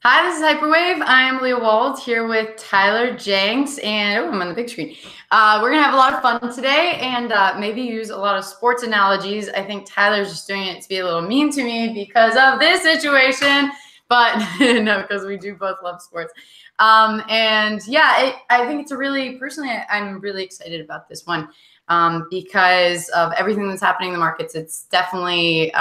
Hi, this is Hyperwave. I'm Leah Wald here with Tyler Jenks, and I'm on the big screen. We're gonna have a lot of fun today, and maybe use a lot of sports analogies. I think Tyler's just doing it to be a little mean to me because of this situation, but no, because we do both love sports. And yeah, I think it's a really personally, I'm really excited about this one. Because of everything that's happening in the markets. It's definitely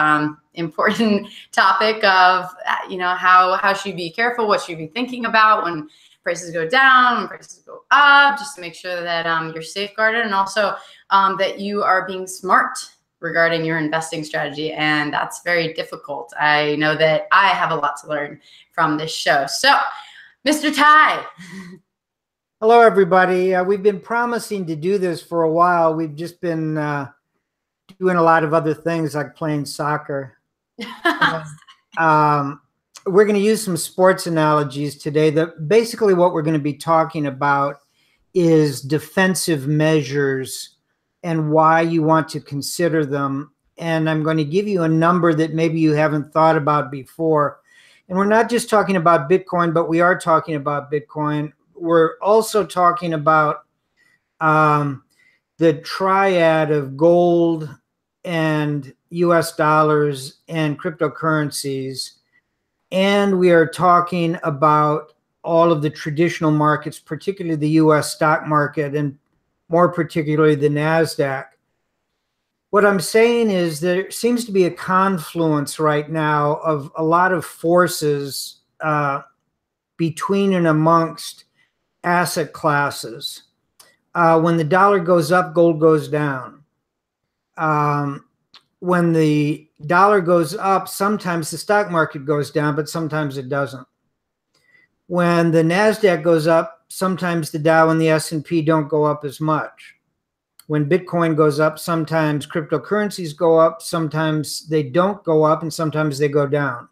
important topic of, how should you be careful? What should you be thinking about when prices go down, when prices go up, just to make sure that you're safeguarded, and also that you are being smart regarding your investing strategy. And that's very difficult. I know that I have a lot to learn from this show. So, Mr. Ty. Hello, everybody. We've been promising to do this for a while. We've just been doing a lot of other things like playing soccer. We're going to use some sports analogies today. Basically what we're going to be talking about is defensive measures and why you want to consider them. And I'm going to give you a number that maybe you haven't thought about before. And we're not just talking about Bitcoin, but we are talking about Bitcoin. We're also talking about the triad of gold and US dollars and cryptocurrencies. And we are talking about all of the traditional markets, particularly the US stock market and more particularly the NASDAQ. What I'm saying is there seems to be a confluence right now of a lot of forces between and amongst asset classes. When the dollar goes up, gold goes down. When the dollar goes up, sometimes the stock market goes down, but sometimes it doesn't. When the NASDAQ goes up, sometimes the Dow and the S&P don't go up as much. When Bitcoin goes up, sometimes cryptocurrencies go up, sometimes they don't go up, and sometimes they go down.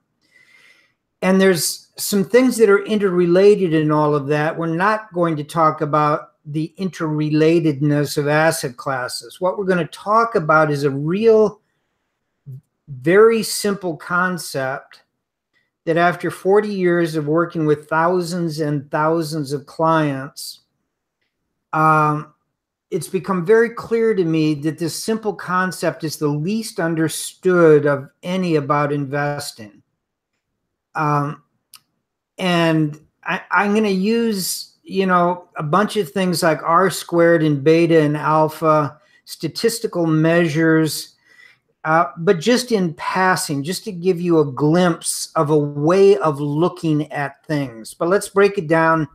And there's some things that are interrelated in all of that. We're not going to talk about the interrelatedness of asset classes. What we're going to talk about is a real, very simple concept that after 40 years of working with thousands and thousands of clients, it's become very clear to me that this simple concept is the least understood of any about investing. And I'm going to use, a bunch of things like R squared and beta and alpha, statistical measures, but just in passing, just to give you a glimpse of a way of looking at things. But let's break it down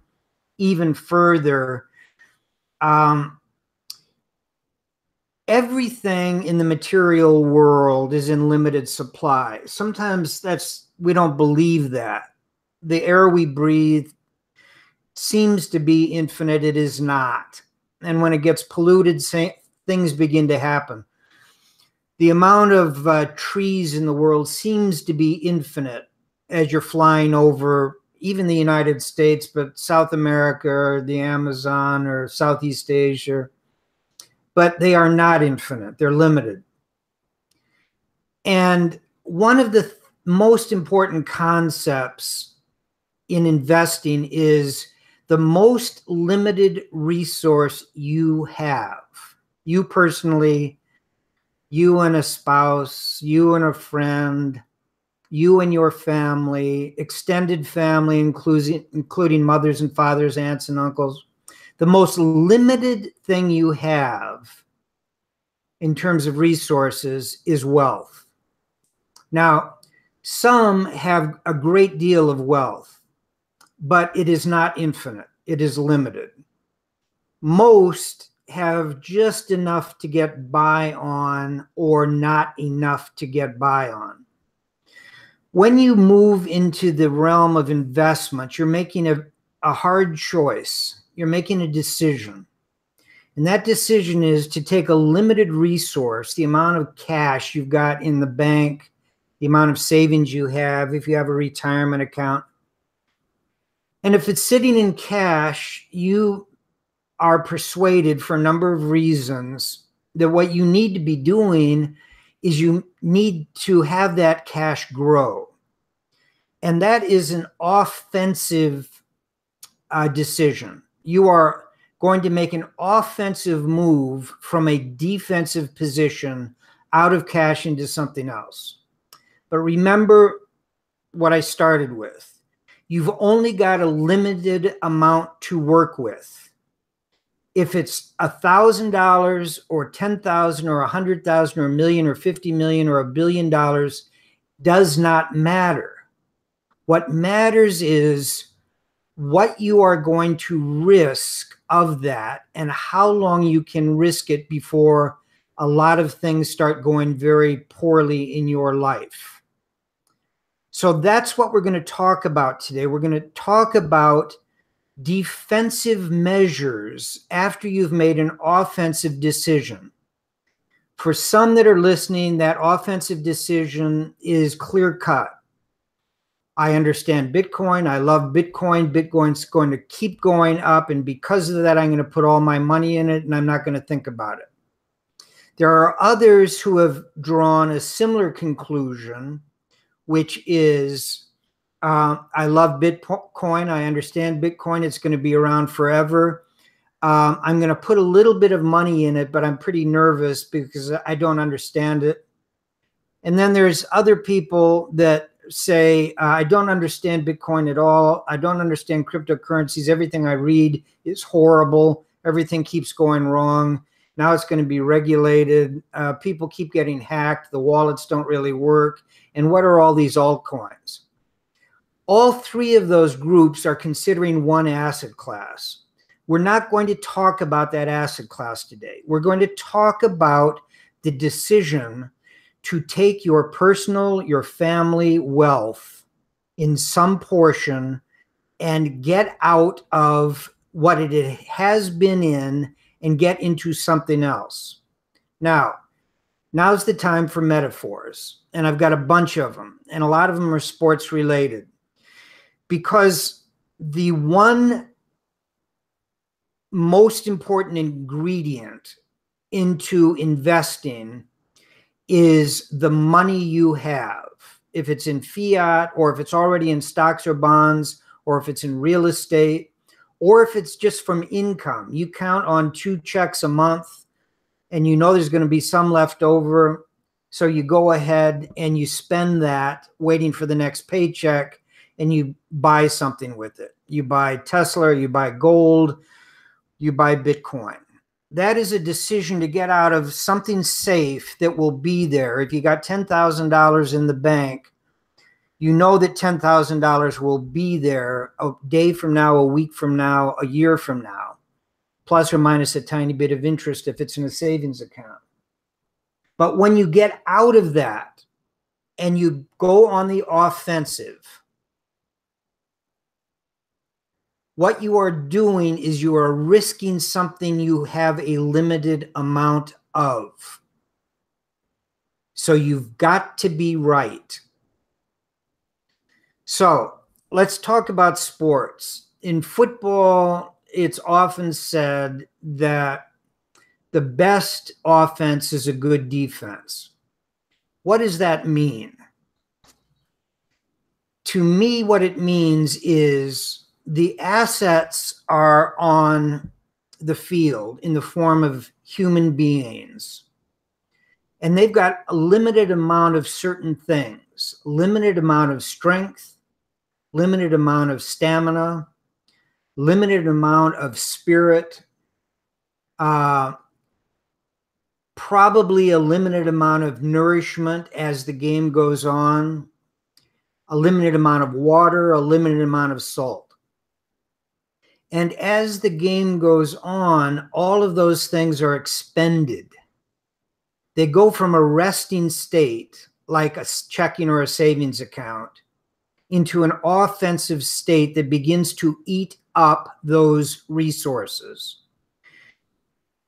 even further. Everything in the material world is in limited supply. Sometimes we don't believe that. The air we breathe seems to be infinite. It is not. And when it gets polluted, things begin to happen. The amount of trees in the world seems to be infinite as you're flying over even the United States, but South America or the Amazon or Southeast Asia. But they are not infinite. They're limited. And one of the most important concepts in investing is the most limited resource you have. You personally, you and a spouse, you and a friend, you and your family, extended family, including mothers and fathers, aunts and uncles. The most limited thing you have in terms of resources is wealth. Now, some have a great deal of wealth, but it is not infinite. It is limited. Most have just enough to get by on or not enough to get by on. When you move into the realm of investment, you're making a hard choice. You're making a decision. And that decision is to take a limited resource, the amount of cash you've got in the bank, the amount of savings you have, if you have a retirement account. And if it's sitting in cash, you are persuaded for a number of reasons that what you need to be doing is you need to have that cash grow. And that is an offensive decision. You are going to make an offensive move from a defensive position out of cash into something else. But remember what I started with. You've only got a limited amount to work with. If it's $1,000 or $10,000 or $100,000 or $1 million or $50 million or $1 billion does not matter. What matters is what you are going to risk of that and how long you can risk it before a lot of things start going very poorly in your life. So that's what we're going to talk about today. We're going to talk about defensive measures after you've made an offensive decision. For some that are listening, that offensive decision is clear cut. I understand Bitcoin. I love Bitcoin. Bitcoin's going to keep going up. And because of that, I'm going to put all my money in it and I'm not going to think about it. There are others who have drawn a similar conclusion, which is, I love Bitcoin. I understand Bitcoin. It's going to be around forever. I'm going to put a little bit of money in it, but I'm pretty nervous because I don't understand it. And then there's other people that say, I don't understand Bitcoin at all. I don't understand cryptocurrencies. Everything I read is horrible. Everything keeps going wrong. Now it's going to be regulated. People keep getting hacked. The wallets don't really work. And what are all these altcoins? All three of those groups are considering one asset class. We're not going to talk about that asset class today. We're going to talk about the decision to take your personal, your family wealth in some portion and get out of what it has been in and get into something else. Now's the time for metaphors. And I've got a bunch of them. And a lot of them are sports related. Because the one most important ingredient into investing is the money you have. If it's in fiat, or if it's already in stocks or bonds, or if it's in real estate, or if it's just from income. You count on 2 checks a month and you know there's going to be some left over. So you go ahead and you spend that waiting for the next paycheck and you buy something with it. You buy Tesla, you buy gold, you buy Bitcoin. That is a decision to get out of something safe that will be there. If you got $10,000 in the bank, you know that $10,000 will be there a day from now, a week from now, a year from now, plus or minus a tiny bit of interest if it's in a savings account. But when you get out of that and you go on the offensive, what you are doing is you are risking something you have a limited amount of. So you've got to be right. So let's talk about sports. In football, it's often said that the best offense is a good defense. What does that mean? To me, what it means is the assets are on the field in the form of human beings. And they've got a limited amount of certain things, limited amount of strength, limited amount of stamina, limited amount of spirit, probably a limited amount of nourishment as the game goes on, a limited amount of water, a limited amount of salt. And as the game goes on, all of those things are expended. They go from a resting state, like a checking or a savings account, into an offensive state that begins to eat up those resources.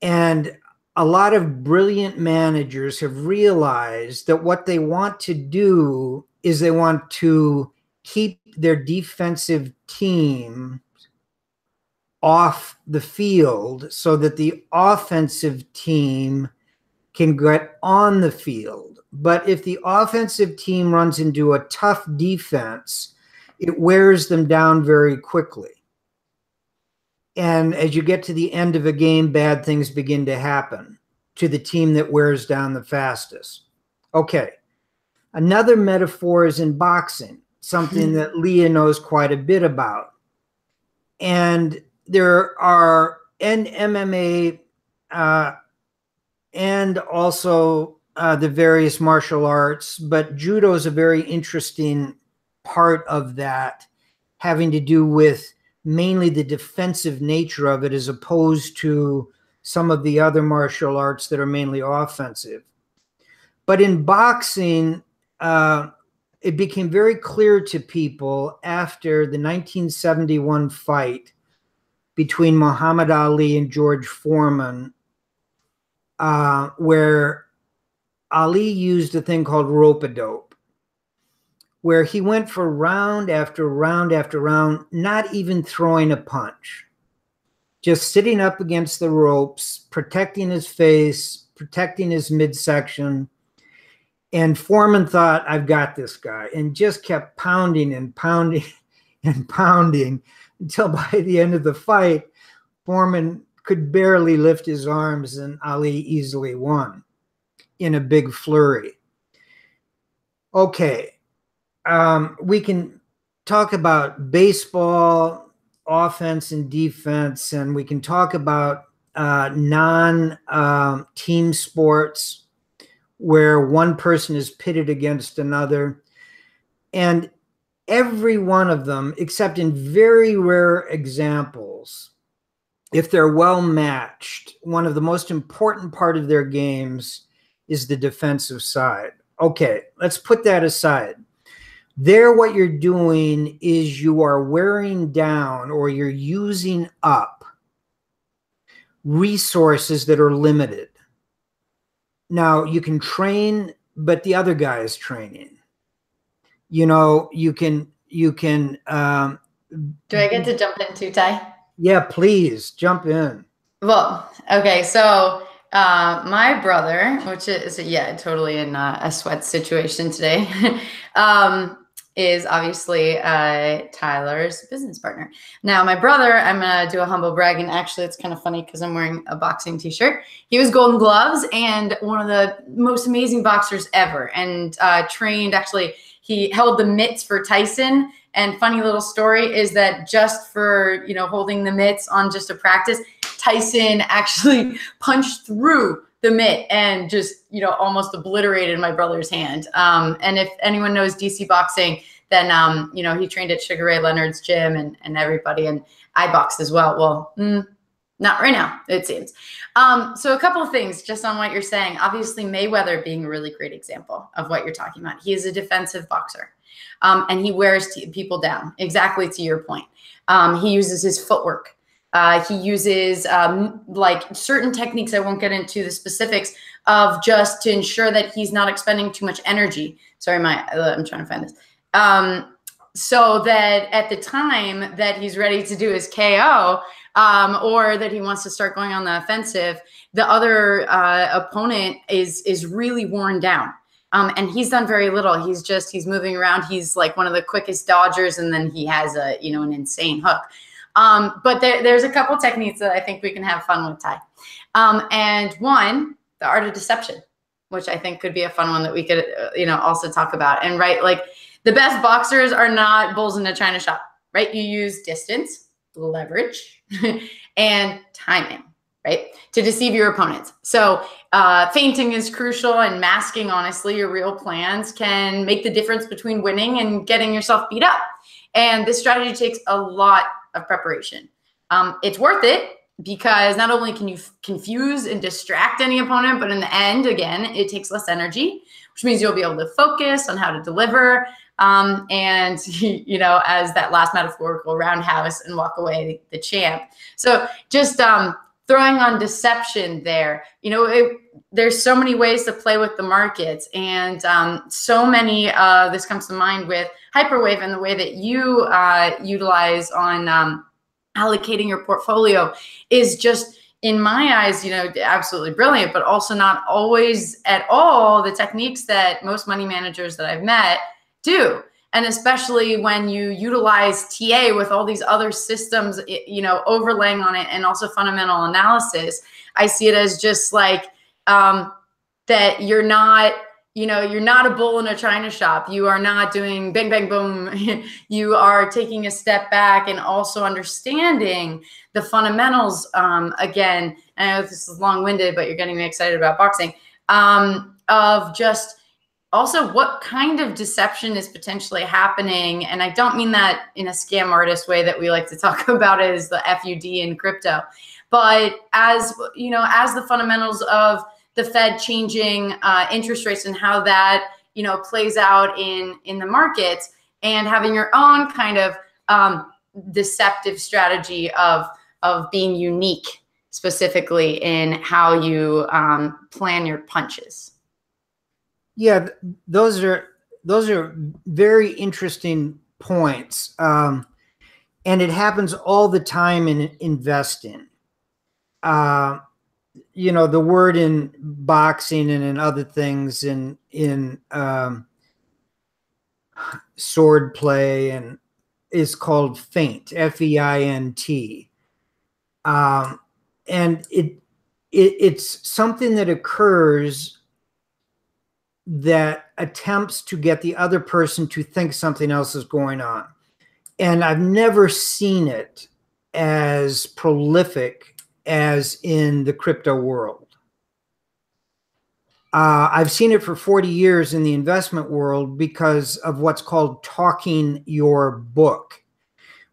And a lot of brilliant managers have realized that what they want to do is they want to keep their defensive team off the field so that the offensive team can get on the field. But if the offensive team runs into a tough defense, it wears them down very quickly. And as you get to the end of a game, bad things begin to happen to the team that wears down the fastest. Okay. Another metaphor is in boxing, something that Leah knows quite a bit about. And there are in MMA and also the various martial arts, but judo is a very interesting part of that, having to do with mainly the defensive nature of it as opposed to some of the other martial arts that are mainly offensive. But in boxing, it became very clear to people after the 1971 fight between Muhammad Ali and George Foreman, where Ali used a thing called rope-a-dope, where he went for round after round after round, not even throwing a punch, just sitting up against the ropes, protecting his face, protecting his midsection. And Foreman thought, I've got this guy, and just kept pounding and pounding and pounding until by the end of the fight, Foreman could barely lift his arms and Ali easily won in a big flurry. Okay, we can talk about baseball, offense and defense, and we can talk about non-team sports where one person is pitted against another. And every one of them, except in very rare examples, if they're well matched, one of the most important part of their games is the defensive side. Okay, let's put that aside. There, what you're doing is you are wearing down or you're using up resources that are limited. Now, you can train, but the other guy is training. You know, you can. Do I get to jump in too, Ty? Yeah, please jump in. Well, okay, so my brother, which is totally in a sweat situation today, is obviously Tyler's business partner. Now, my brother, I'm gonna do a humble brag, and actually, it's kind of funny because I'm wearing a boxing T-shirt. He was Golden Gloves and one of the most amazing boxers ever, and trained. Actually, he held the mitts for Tyson. And funny little story is that just for holding the mitts on just a practice, Tyson actually punched through the mitt and just, almost obliterated my brother's hand. And if anyone knows DC boxing, then, he trained at Sugar Ray Leonard's gym and everybody, and I boxed as well. Well, not right now, it seems. So a couple of things just on what you're saying. Obviously, Mayweather being a really great example of what you're talking about. He is a defensive boxer, and he wears people down, exactly to your point. He uses his footwork. He uses like certain techniques. I won't get into the specifics of, just to ensure that he's not expending too much energy. Sorry, I'm trying to find this. So that at the time that he's ready to do his KO, or that he wants to start going on the offensive, the other opponent is really worn down. And he's done very little. He's moving around. He's like one of the quickest dodgers, and then he has an insane hook. But there's a couple techniques that I think we can have fun with, Ty. And one, the art of deception, which I think could be a fun one that we could, also talk about. And like the best boxers are not bulls in a china shop, right? You use distance, leverage, and timing, right, to deceive your opponents. So feinting is crucial, and masking, honestly, your real plans can make the difference between winning and getting yourself beat up. And this strategy takes a lot of preparation. It's worth it because not only can you confuse and distract any opponent, but in the end, again, it takes less energy, which means you'll be able to focus on how to deliver. And, as that last metaphorical roundhouse and walk away the champ. So just throwing on deception there, there's so many ways to play with the markets, and so many, this comes to mind with Hyperwave and the way that you utilize on allocating your portfolio is just, in my eyes, absolutely brilliant, but also not always at all the techniques that most money managers that I've met do. And especially when you utilize TA with all these other systems, overlaying on it, and also fundamental analysis, I see it as just like that you're not, you're not a bull in a china shop. You are not doing bang, bang, boom. You are taking a step back and also understanding the fundamentals. Again, I know this is long-winded, but you're getting me excited about boxing, of just also what kind of deception is potentially happening. And I don't mean that in a scam artist way that we like to talk about it as the FUD in crypto, but as, as the fundamentals of the Fed changing interest rates and how that, plays out in the markets, and having your own kind of deceptive strategy of being unique specifically in how you plan your punches. Yeah, those are very interesting points. And it happens all the time in investing. The word in boxing and in other things, in sword play, and is called feint, F-E-I-N-T. And it's something that occurs that attempts to get the other person to think something else is going on. And I've never seen it as prolific as in the crypto world. I've seen it for 40 years in the investment world because of what's called talking your book.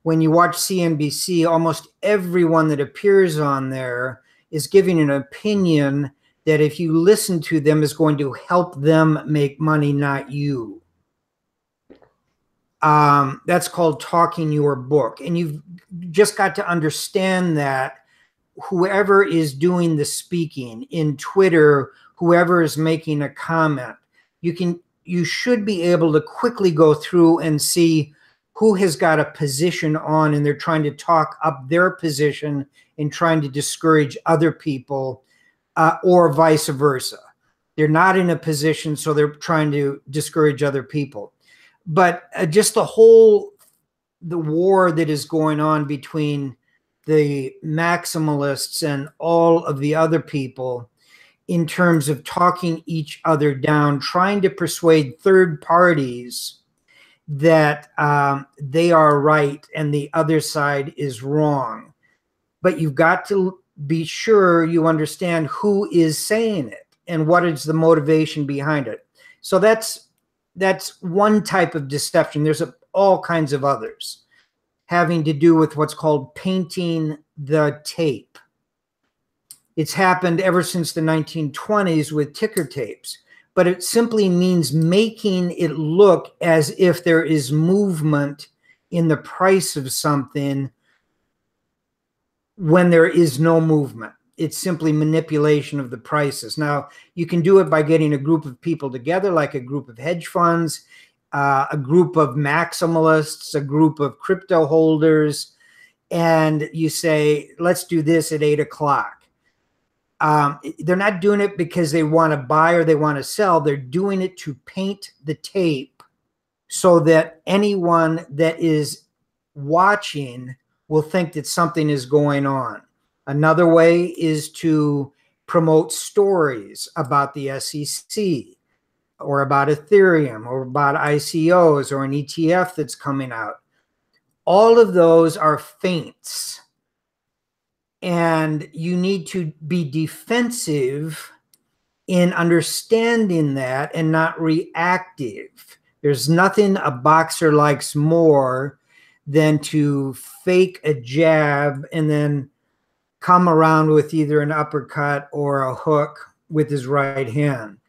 When you watch CNBC, almost everyone that appears on there is giving an opinion that if you listen to them is going to help them make money, not you. That's called talking your book. And you've just got to understand that whoever is doing the speaking in Twitter, whoever is making a comment, you should be able to quickly go through and see who has got a position on, and they're trying to talk up their position and trying to discourage other people. Or vice versa. They're not in a position, so they're trying to discourage other people. But just the war that is going on between the maximalists and all of the other people in terms of talking each other down, trying to persuade third parties that they are right and the other side is wrong. But you've got to be sure you understand who is saying it and what is the motivation behind it. So that's one type of deception. There's all kinds of others having to do with what's called painting the tape. It's happened ever since the 1920s with ticker tapes, but it simply means making it look as if there is movement in the price of something when there is no movement. It's simply manipulation of the prices. Now, you can do it by getting a group of people together, like a group of hedge funds, a group of maximalists, a group of crypto holders, and you say, let's do this at 8 o'clock. They're not doing it because they want to buy or they want to sell. They're doing it to paint the tape so that anyone that is watching will think that something is going on. Another way is to promote stories about the SEC or about Ethereum or about ICOs or an ETF that's coming out. All of those are feints. And you need to be defensive in understanding that and not reactive. There's nothing a boxer likes more than to fake a jab and then come around with either an uppercut or a hook with his right hand.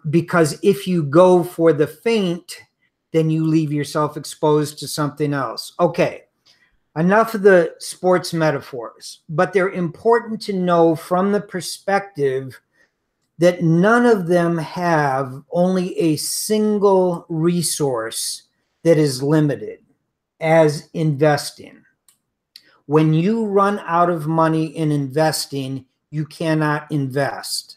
Because if you go for the feint, then you leave yourself exposed to something else. Okay, enough of the sports metaphors, but they're important to know from the perspective that none of them have only a single resource that is limited as investing. When you run out of money in investing, you cannot invest.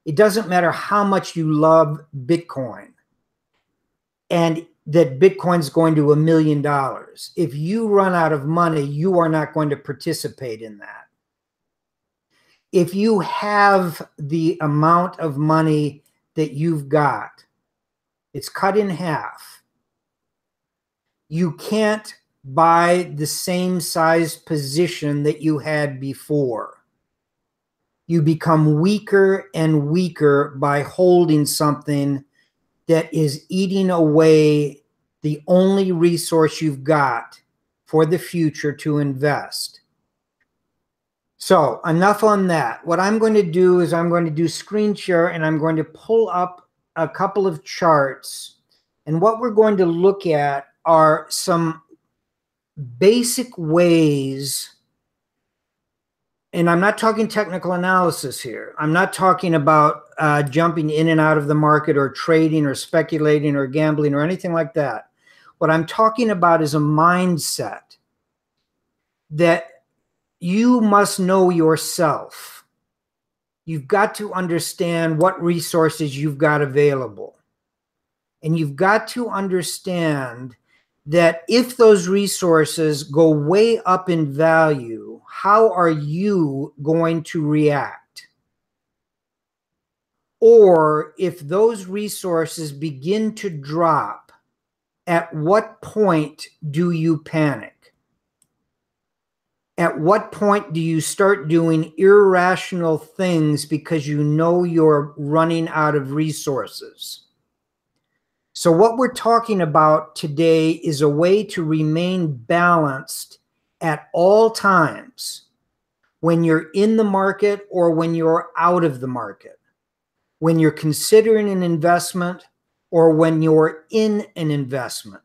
It doesn't matter how much you love Bitcoin. and that Bitcoin's going to $1 million. If you run out of money, you are not going to participate in that. If you have the amount of money that you've got, it's cut in half. You can't buy the same size position that you had before. You become weaker and weaker by holding something that is eating away the only resource you've got for the future to invest. So enough on that. What I'm going to do is I'm going to do screen share, and I'm going to pull up a couple of charts. And what we're going to look at are some basic ways. And I'm not talking technical analysis here. I'm not talking about jumping in and out of the market or trading or speculating or gambling or anything like that. What I'm talking about is a mindset that you must know yourself. You've got to understand what resources you've got available. And you've got to understand that if those resources go way up in value, how are you going to react? Or if those resources begin to drop, at what point do you panic? At what point do you start doing irrational things because you know you're running out of resources? So what we're talking about today is a way to remain balanced at all times when you're in the market or when you're out of the market, when you're considering an investment or when you're in an investment.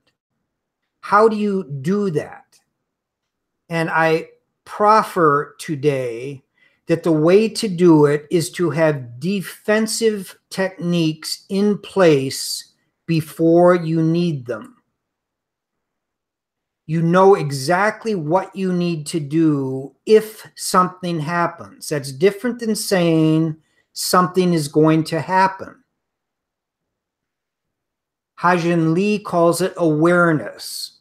How do you do that? And I proffer today that the way to do it is to have defensive techniques in place before you need them. You know exactly what you need to do if something happens. That's different than saying something is going to happen. Hajin Lee calls it awareness.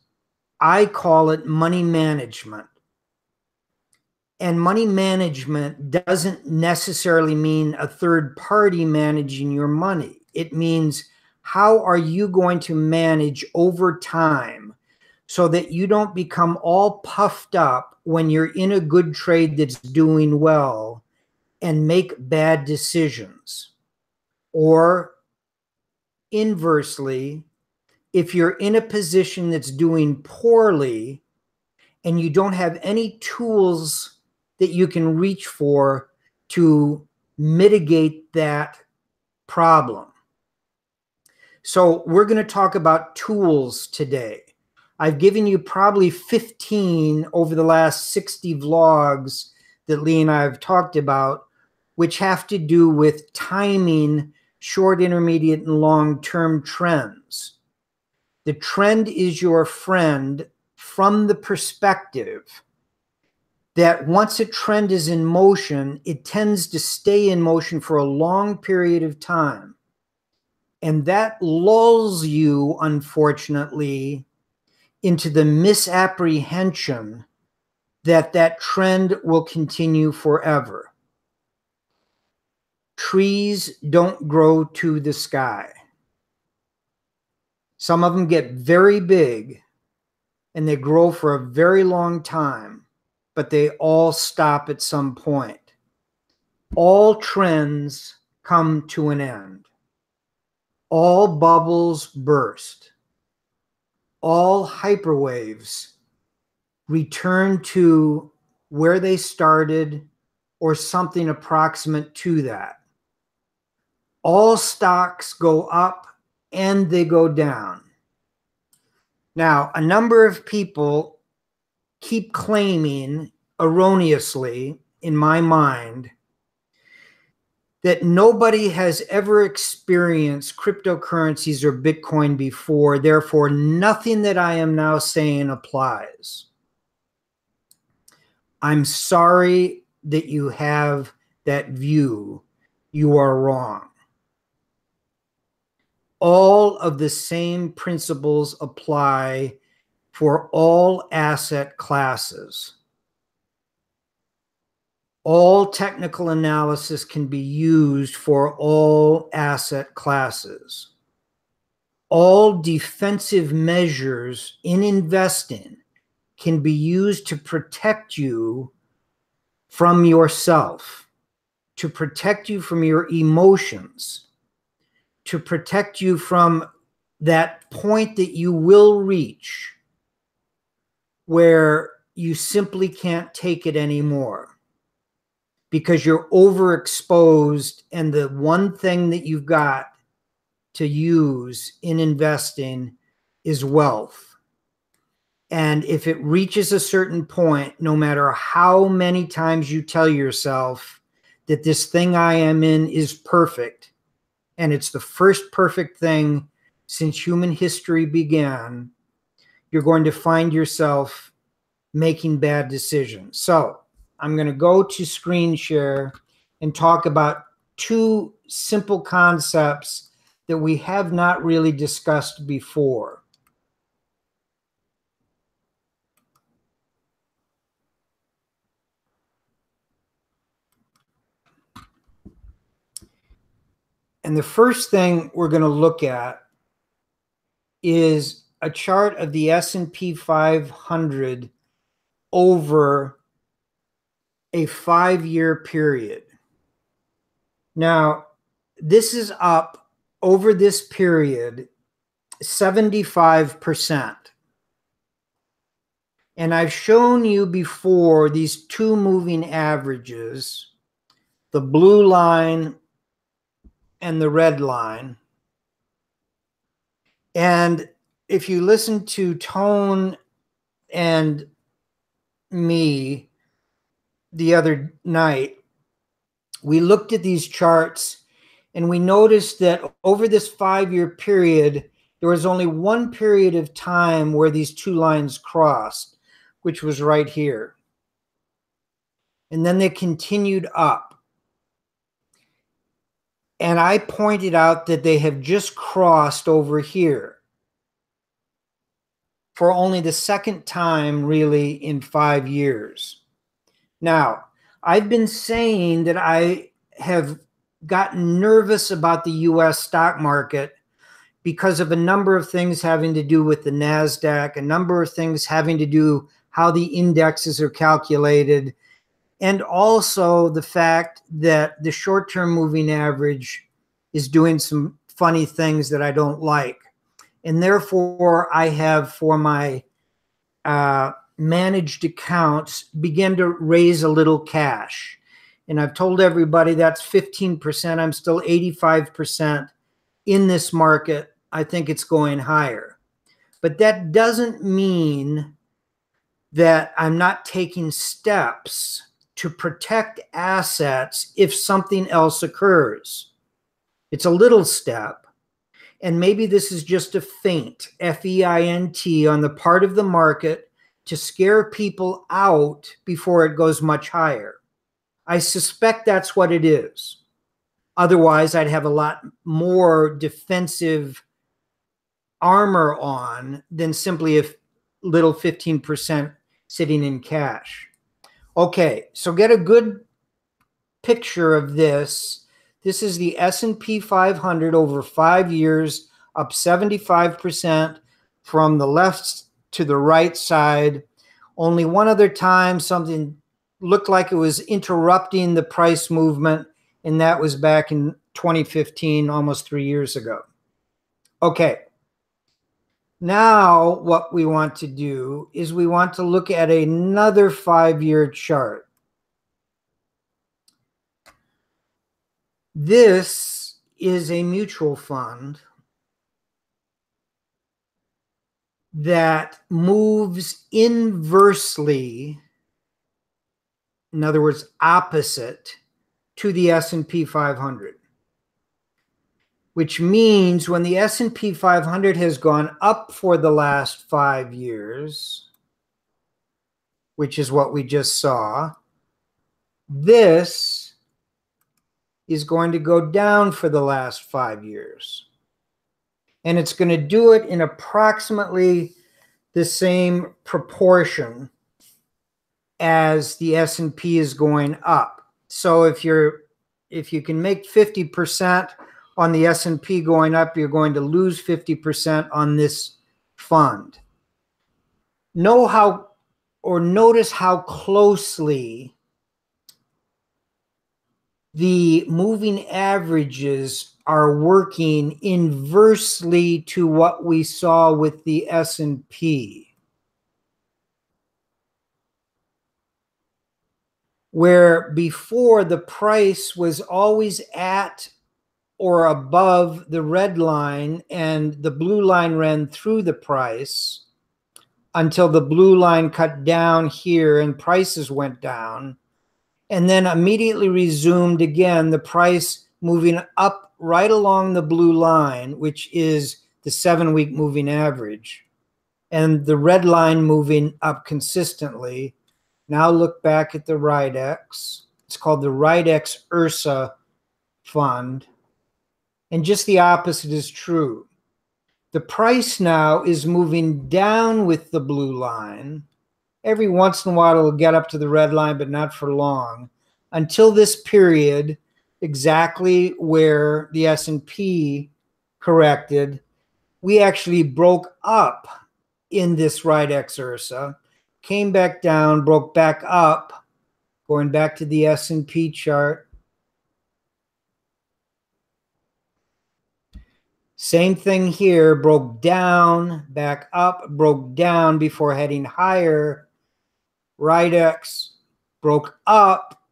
I call it money management. And money management doesn't necessarily mean a third party managing your money. It means how are you going to manage over time so that you don't become all puffed up when you're in a good trade that's doing well and make bad decisions? Or inversely, if you're in a position that's doing poorly and you don't have any tools that you can reach for to mitigate that problem. So we're going to talk about tools today. I've given you probably 15 over the last 60 vlogs that Leah and I have talked about, which have to do with timing short, intermediate, and long-term trends. The trend is your friend from the perspective that once a trend is in motion, it tends to stay in motion for a long period of time. And that lulls you, unfortunately, into the misapprehension that that trend will continue forever. Trees don't grow to the sky. Some of them get very big and they grow for a very long time, but they all stop at some point. All trends come to an end. All bubbles burst. All hyperwaves return to where they started or something approximate to that. All stocks go up and they go down. Now, a number of people keep claiming erroneously, in my mind, that nobody has ever experienced cryptocurrencies or Bitcoin before, therefore nothing that I am now saying applies. I'm sorry that you have that view. You are wrong. all of the same principles apply for all asset classes. All technical analysis can be used for all asset classes. All defensive measures in investing can be used to protect you from yourself, to protect you from your emotions, to protect you from that point that you will reach where you simply can't take it anymore because you're overexposed, and the one thing that you've got to use in investing is wealth. And if it reaches a certain point, no matter how many times you tell yourself that this thing I am in is perfect, and it's the first perfect thing since human history began, you're going to find yourself making bad decisions. So I'm going to go to screen share and talk about two simple concepts that we have not really discussed before. And the first thing we're going to look at is a chart of the S&P 500 over a 5-year period. Now, this is up over this period 75%. And I've shown you before these two moving averages, the blue line and the red line. And if you listen to Tone and me the other night, we looked at these charts and we noticed that over this 5-year period, there was only one period of time where these two lines crossed, which was right here. And then they continued up. And I pointed out that they have just crossed over here for only the second time really in 5 years. Now, I've been saying that I have gotten nervous about the US stock market because of a number of things having to do with the NASDAQ, a number of things having to do how the indexes are calculated, and also the fact that the short-term moving average is doing some funny things that I don't like. And therefore, I have, for my managed accounts, begin to raise a little cash. And I've told everybody that's 15%. I'm still 85% in this market. I think it's going higher. But that doesn't mean that I'm not taking steps to protect assets if something else occurs. It's a little step. And maybe this is just a feint, F-E-I-N-T, on the part of the market to scare people out before it goes much higher. I suspect that's what it is. Otherwise, I'd have a lot more defensive armor on than simply a little 15% sitting in cash. Okay, so get a good picture of this. This is the S&P 500 over 5 years, up 75% from the left to the right side. Only one other time something looked like it was interrupting the price movement, and that was back in 2015, almost 3 years ago. Okay. Now what we want to do is we want to look at another 5-year chart. This is a mutual fund that moves inversely, in other words, opposite to the S&P 500. Which means when the S&P 500 has gone up for the last 5 years, which is what we just saw, this is going to go down for the last 5 years. And it's going to do it in approximately the same proportion as the S&P is going up. So if you can make 50% on the S&P going up, you're going to lose 50% on this fund. Notice how closely the moving averages are working inversely to what we saw with the S&P. Where before the price was always at or above the red line and the blue line ran through the price until the blue line cut down here and prices went down, and then immediately resumed again, the price moving up right along the blue line, which is the 7-week moving average, and the red line moving up consistently. Now look back at the RIDEX. It's called the RIDEX URSA fund. And just the opposite is true. The price now is moving down with the blue line. Every once in a while it'll get up to the red line, but not for long. Until this period, exactly where the S&P corrected, we actually broke up in this RIDEX URSA, came back down, broke back up, going back to the S&P chart. Same thing here, broke down, back up, broke down before heading higher. RIDEX broke up,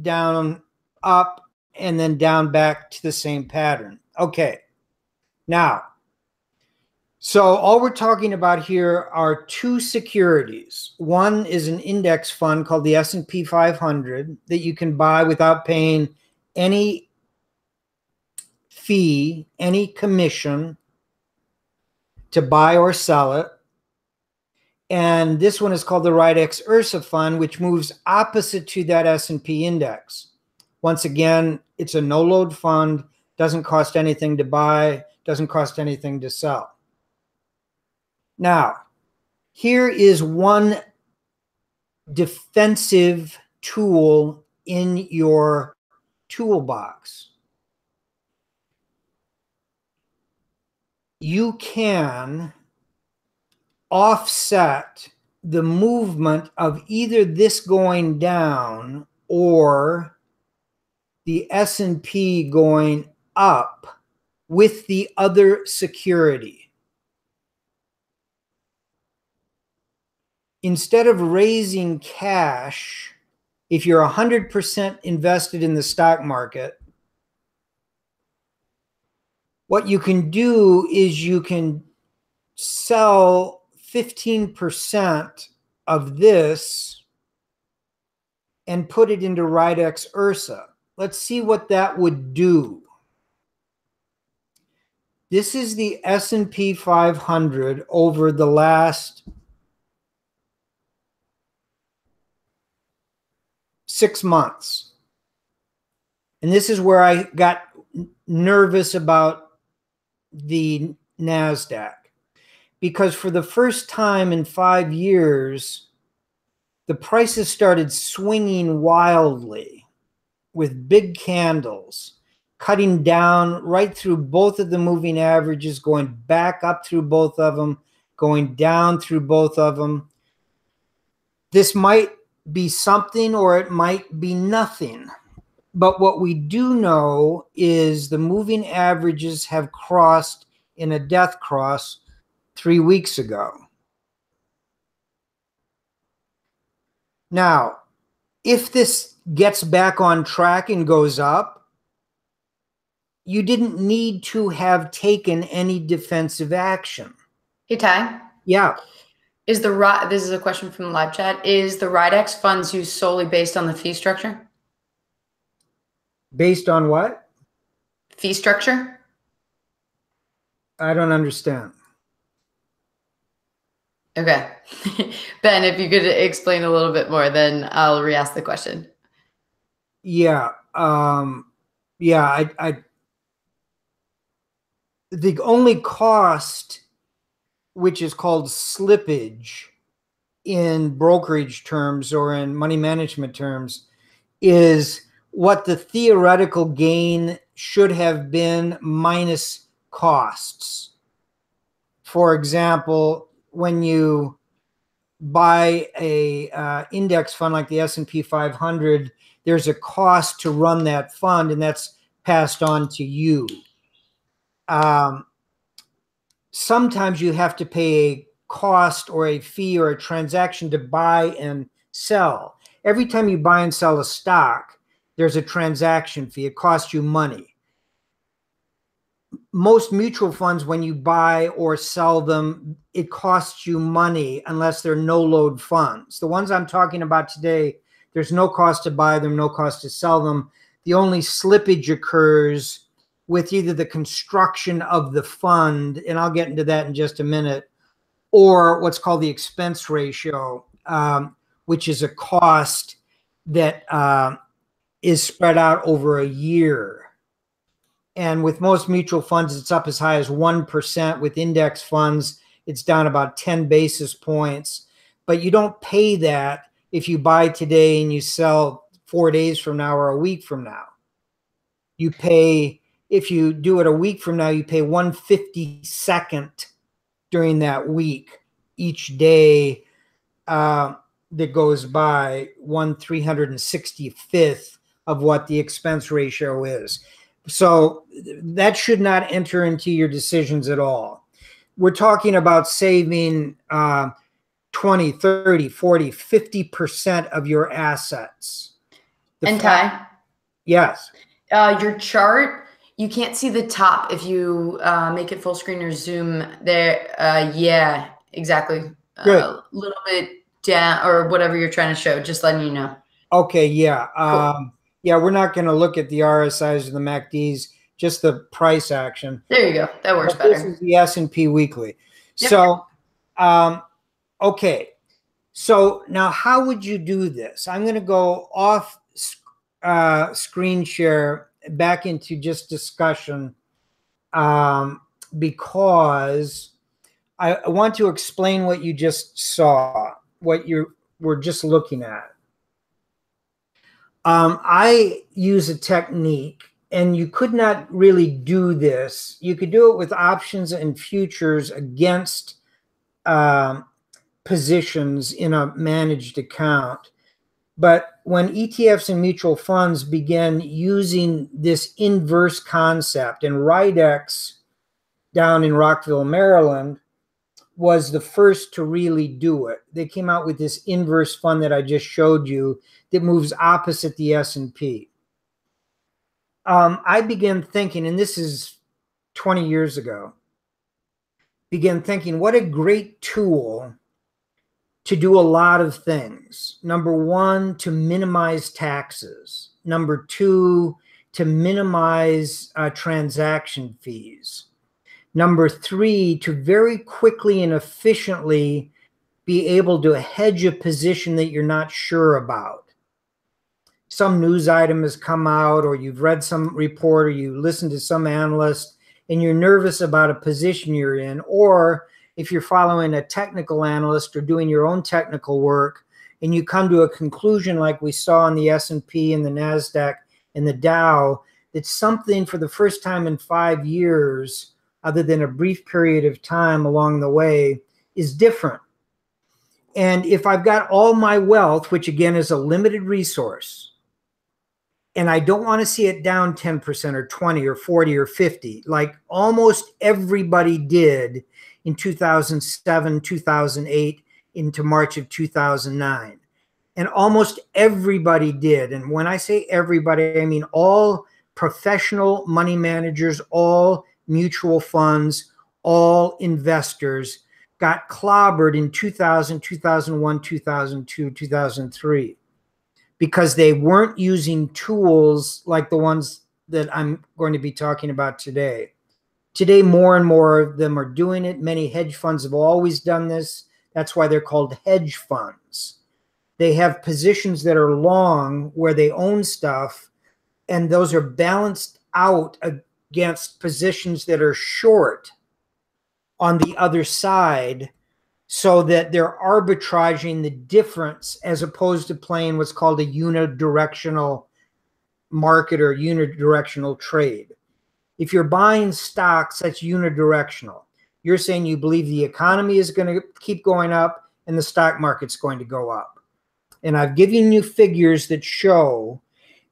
down, up, and then down back to the same pattern. Okay, now, so all we're talking about here are two securities. One is an index fund called the S&P 500 that you can buy without paying any fee, any commission to buy or sell it. And this one is called the RIDEX URSA fund, which moves opposite to that S&P index. Once again, it's a no-load fund, doesn't cost anything to buy, doesn't cost anything to sell. Now, here is one defensive tool in your toolbox. You can offset the movement of either this going down or the S&P going up with the other security. Instead of raising cash, if you're 100% invested in the stock market, what you can do is you can sell 15% of this and put it into RIDEX URSA. Let's see what that would do. This is the S&P 500 over the last 6 months. And this is where I got nervous about the NASDAQ, because for the first time in 5 years, the prices started swinging wildly with big candles, cutting down right through both of the moving averages, going back up through both of them, going down through both of them. This might be something or it might be nothing. But what we do know is the moving averages have crossed in a death cross 3 weeks ago. Now, if this gets back on track and goes up, you didn't need to have taken any defensive action. Hey, Ty. Yeah. This is a question from the live chat. Is the RIDEX funds used solely based on the fee structure? Based on what? Fee structure? I don't understand. Okay. Ben, if you could explain a little bit more, then I'll re-ask the question. Yeah. Yeah. the only cost, which is called slippage in brokerage terms or in money management terms, is what the theoretical gain should have been minus costs. For example, when you buy a index fund like the S&P 500, there's a cost to run that fund, and that's passed on to you. Sometimes you have to pay a cost or a fee or a transaction to buy and sell. Every time you buy and sell a stock, there's a transaction fee. It costs you money. Most mutual funds, when you buy or sell them, it costs you money unless they're no-load funds. The ones I'm talking about today, there's no cost to buy them, no cost to sell them. The only slippage occurs with either the construction of the fund, and I'll get into that in just a minute, or what's called the expense ratio, which is a cost that is spread out over a year. And with most mutual funds, it's up as high as 1%. With index funds, it's down about 10 basis points. But you don't pay that if you buy today and you sell 4 days from now or a week from now. You pay, if you do it a week from now, you pay 1/52nd during that week. Each day that goes by, 1/365th of what the expense ratio is. So that should not enter into your decisions at all. We're talking about saving 20, 30, 40, 50% of your assets. And Ty? Yes. Your chart, you can't see the top if you make it full screen or zoom there. Yeah, exactly. A little bit down or whatever you're trying to show, just letting you know. Okay, yeah. Cool. Yeah, we're not going to look at the RSIs or the MACDs, just the price action. There you go. That works better. This is the S&P weekly. Yep. So, okay. So now how would you do this? I'm going to go off screen share back into just discussion because I want to explain what you just saw, what you were just looking at. I use a technique, and you could not really do this. You could do it with options and futures against positions in a managed account. But when ETFs and mutual funds began using this inverse concept, and Ridex down in Rockville, Maryland, was the first to really do it. They came out with this inverse fund that I just showed you that moves opposite the S&P. I began thinking, and this is 20 years ago, began thinking what a great tool to do a lot of things. Number one, to minimize taxes. Number two, to minimize transaction fees. Number three, to very quickly and efficiently be able to hedge a position that you're not sure about. Some news item has come out, or you've read some report, or you listen to some analyst, and you're nervous about a position you're in, or if you're following a technical analyst or doing your own technical work, and you come to a conclusion like we saw in the S&P and the NASDAQ and the Dow, that something for the first time in 5 years, other than a brief period of time along the way, is different. And if I've got all my wealth, which again is a limited resource, and I don't want to see it down 10% or 20 or 40 or 50, like almost everybody did in 2007, 2008, into March of 2009. And almost everybody did. And when I say everybody, I mean all professional money managers, all mutual funds, all investors got clobbered in 2000, 2001, 2002, 2003. Because they weren't using tools like the ones that I'm going to be talking about today. Today, more and more of them are doing it. Many hedge funds have always done this. That's why they're called hedge funds. They have positions that are long where they own stuff, and those are balanced out against positions that are short on the other side, so that they're arbitraging the difference as opposed to playing what's called a unidirectional market or unidirectional trade. If you're buying stocks, that's unidirectional. You're saying you believe the economy is going to keep going up and the stock market's going to go up. And I've given you figures that show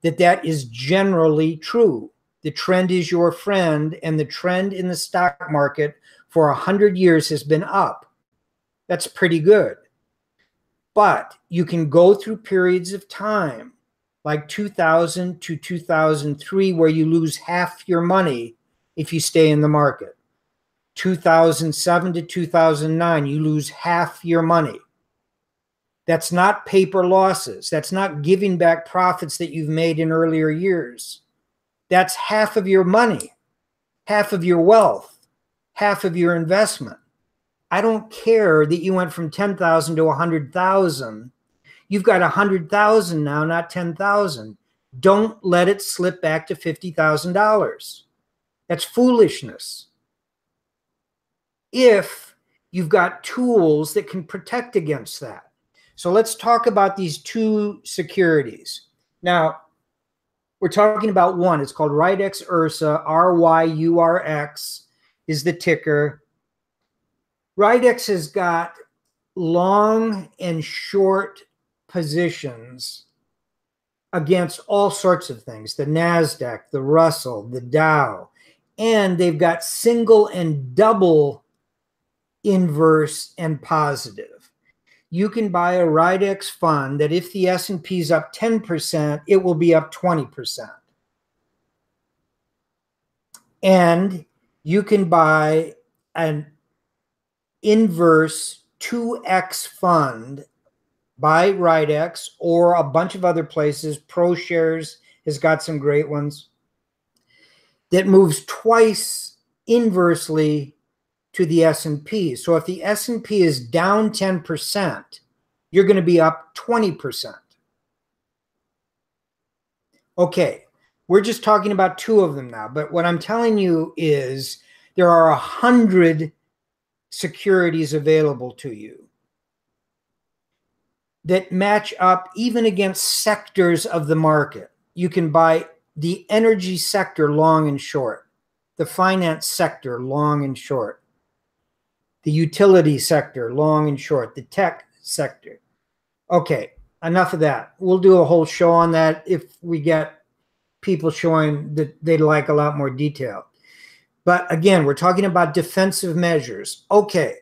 that that is generally true. The trend is your friend, and the trend in the stock market for 100 years has been up. That's pretty good. But you can go through periods of time like 2000 to 2003 where you lose half your money if you stay in the market. 2007 to 2009, you lose half your money. That's not paper losses. That's not giving back profits that you've made in earlier years. That's half of your money, half of your wealth, half of your investment. I don't care that you went from 10,000 to 100,000. You've got 100,000 now, not 10,000. Don't let it slip back to $50,000. That's foolishness. If you've got tools that can protect against that. So let's talk about these two securities. Now, we're talking about one. It's called Rydex Ursa, RYURX is the ticker. Rydex has got long and short positions against all sorts of things, the NASDAQ, the Russell, the Dow, and they've got single and double inverse and positive. You can buy a Rydex fund that if the S&P is up 10%, it will be up 20%. And you can buy an inverse 2x fund by Rydex or a bunch of other places. ProShares has got some great ones that moves twice inversely to the S&P. So if the S&P is down 10%, you're going to be up 20%. Okay, we're just talking about two of them now, but what I'm telling you is there are 100 securities available to you that match up even against sectors of the market. You can buy the energy sector long and short, the finance sector long and short, the utility sector long and short, the tech sector. Okay, enough of that. We'll do a whole show on that if we get people showing that they'd like a lot more detail. But again, we're talking about defensive measures. Okay,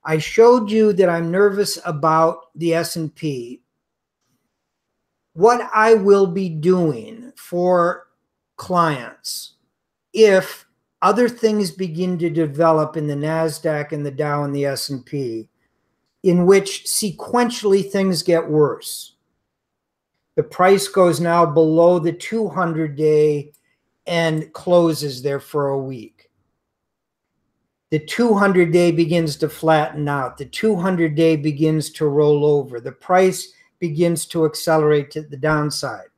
I showed you that I'm nervous about the S&P. What I will be doing for clients if other things begin to develop in the NASDAQ and the Dow and the S&P, in which sequentially things get worse. The price goes now below the 200-day and closes there for a week. The 200-day begins to flatten out. The 200-day begins to roll over. The price begins to accelerate to the downside.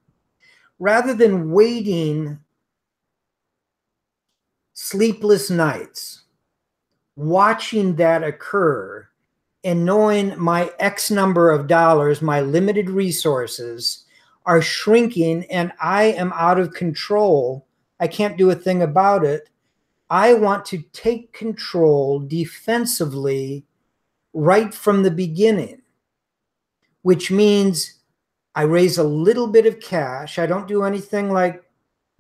Rather than waiting sleepless nights, watching that occur and knowing my X number of dollars, my limited resources are shrinking and I am out of control, I can't do a thing about it. I want to take control defensively right from the beginning, which means I raise a little bit of cash. I don't do anything like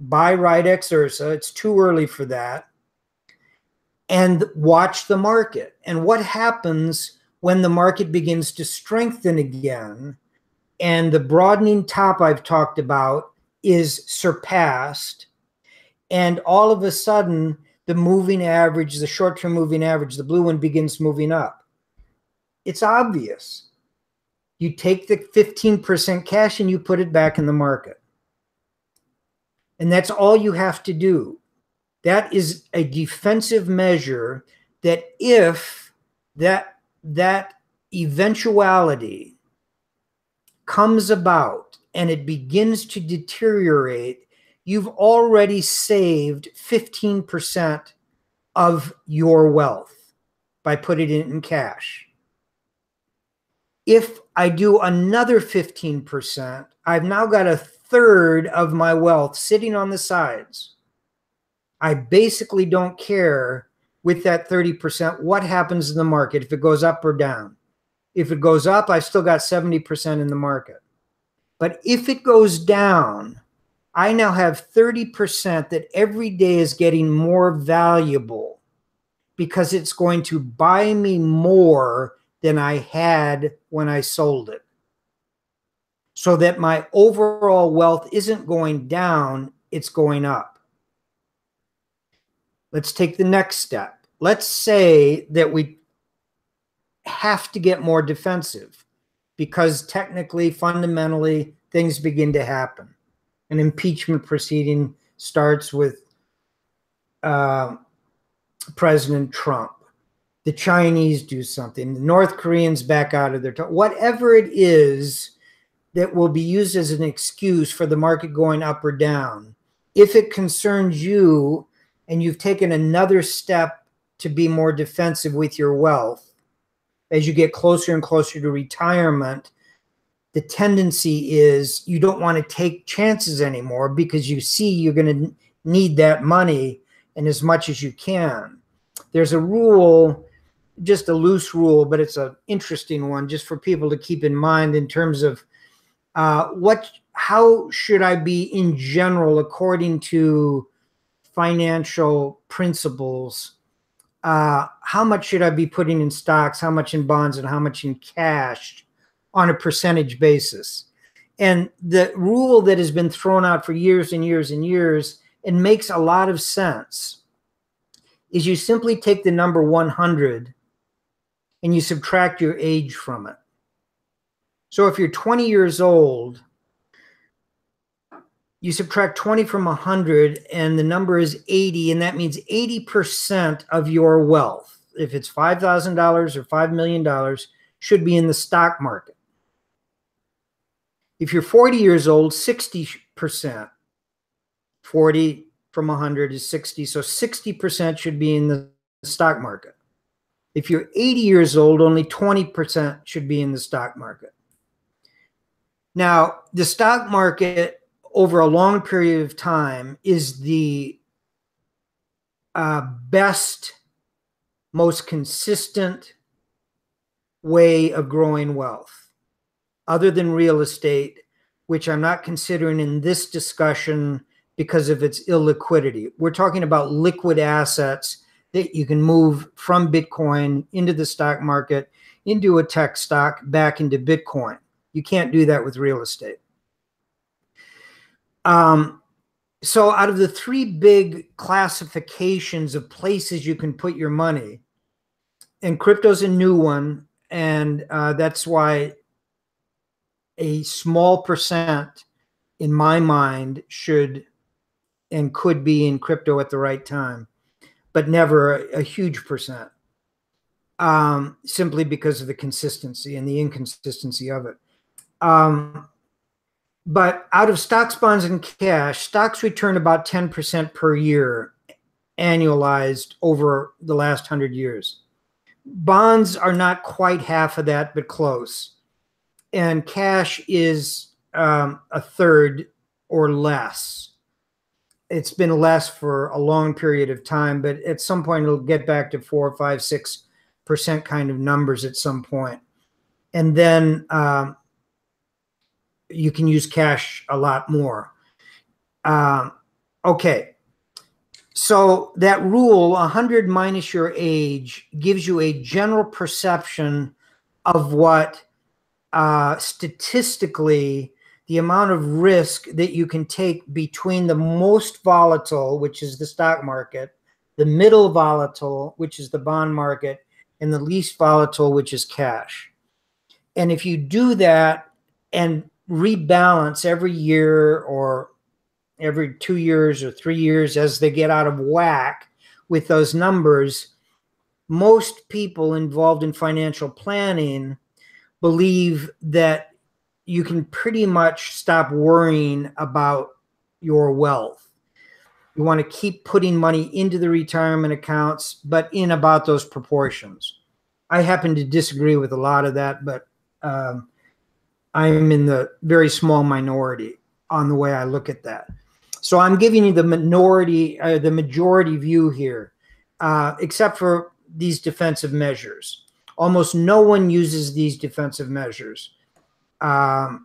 buy Rydex Ursa. It's too early for that. And watch the market. And what happens when the market begins to strengthen again and the broadening top I've talked about is surpassed, and all of a sudden the moving average, the short-term moving average, the blue one begins moving up. It's obvious. You take the 15% cash and you put it back in the market. And that's all you have to do. That is a defensive measure that if that eventuality comes about and it begins to deteriorate, you've already saved 15% of your wealth by putting it in cash. If I do another 15%, I've now got a third of my wealth sitting on the sides. I basically don't care with that 30% what happens in the market, if it goes up or down. If it goes up, I still got 70% in the market. But if it goes down, I now have 30% that every day is getting more valuable because it's going to buy me more than I had when I sold it. So that my overall wealth isn't going down, it's going up. Let's take the next step. Let's say that we have to get more defensive because technically, fundamentally, things begin to happen. An impeachment proceeding starts with President Trump. The Chinese do something. The North Koreans back out of their whatever it is that will be used as an excuse for the market going up or down. If it concerns you and you've taken another step to be more defensive with your wealth, as you get closer and closer to retirement, the tendency is you don't want to take chances anymore because you see you're going to need that money and as much as you can. There's a rule, just a loose rule, but it's an interesting one just for people to keep in mind in terms of how should I be in general according to financial principles. How much should I be putting in stocks, how much in bonds, and how much in cash on a percentage basis? And the rule that has been thrown out for years and years and years and makes a lot of sense is you simply take the number 100 and you subtract your age from it. So if you're 20 years old, you subtract 20 from 100 and the number is 80, and that means 80% of your wealth, if it's $5,000 or $5 million, should be in the stock market. If you're 40 years old, 60%. 40 from 100 is 60, so 60% should be in the stock market. If you're 80 years old, only 20% should be in the stock market. Now, the stock market over a long period of time is the best, most consistent way of growing wealth, other than real estate, which I'm not considering in this discussion because of its illiquidity. We're talking about liquid assets that you can move from Bitcoin into the stock market, into a tech stock, back into Bitcoin. You can't do that with real estate. So out of the three big classifications of places you can put your money, and crypto's a new one, and that's why a small percent, in my mind, should and could be in crypto at the right time, but never a huge percent, simply because of the consistency and the inconsistency of it. But out of stocks, bonds, and cash, stocks return about 10% per year, annualized over the last 100 years. Bonds are not quite half of that, but close. And cash is a third or less. It's been less for a long period of time, but at some point it'll get back to 4, 5, 6% kind of numbers at some point. And then you can use cash a lot more. Okay. So that rule, 100 minus your age, gives you a general perception of what statistically the amount of risk that you can take between the most volatile, which is the stock market, the middle volatile, which is the bond market, and the least volatile, which is cash. And if you do that and rebalance every year or every 2 years or 3 years as they get out of whack with those numbers, most people involved in financial planning believe that you can pretty much stop worrying about your wealth. You want to keep putting money into the retirement accounts, but in about those proportions. I happen to disagree with a lot of that, but I'm in the very small minority on the way I look at that. So I'm giving you the majority view here, except for these defensive measures. Almost no one uses these defensive measures. And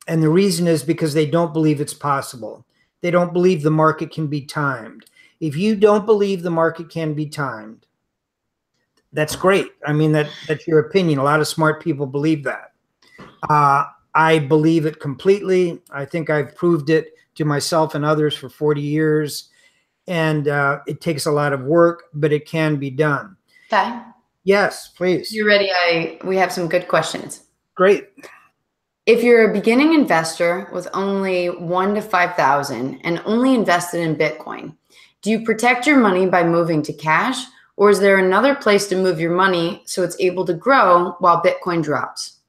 the reason is because they don't believe it's possible. They don't believe the market can be timed. If you don't believe the market can be timed, that's great. I mean, that's your opinion. A lot of smart people believe that. I believe it completely. I think I've proved it to myself and others for 40 years. And it takes a lot of work, but it can be done. Okay. Yes, please. You ready? We have some good questions. Great. If you're a beginning investor with only 1,000 to 5,000 and only invested in Bitcoin, do you protect your money by moving to cash, or is there another place to move your money so it's able to grow while Bitcoin drops?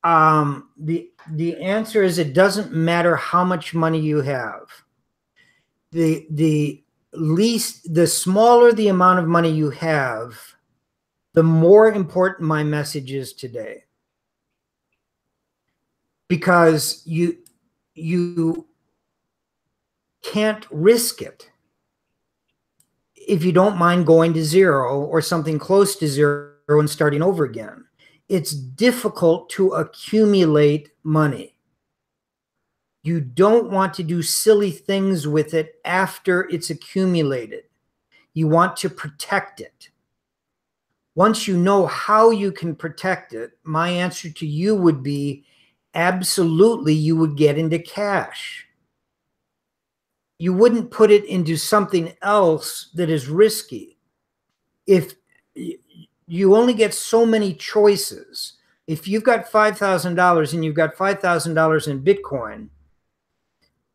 The answer is it doesn't matter how much money you have. The smaller the amount of money you have, the more important my message is today. Because you can't risk it if you don't mind going to zero or something close to zero and starting over again. It's difficult to accumulate money. You don't want to do silly things with it after it's accumulated. You want to protect it. Once you know how you can protect it, my answer to you would be absolutely you would get into cash. You wouldn't put it into something else that is risky. If you only get so many choices. If you've got $5,000 and you've got $5,000 in Bitcoin,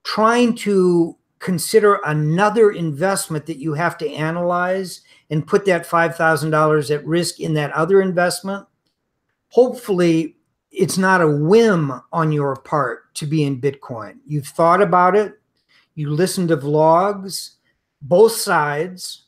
trying to consider another investment that you have to analyze and put that $5,000 at risk in that other investment, hopefully it's not a whim on your part to be in Bitcoin. You've thought about it. You listen to vlogs, both sides,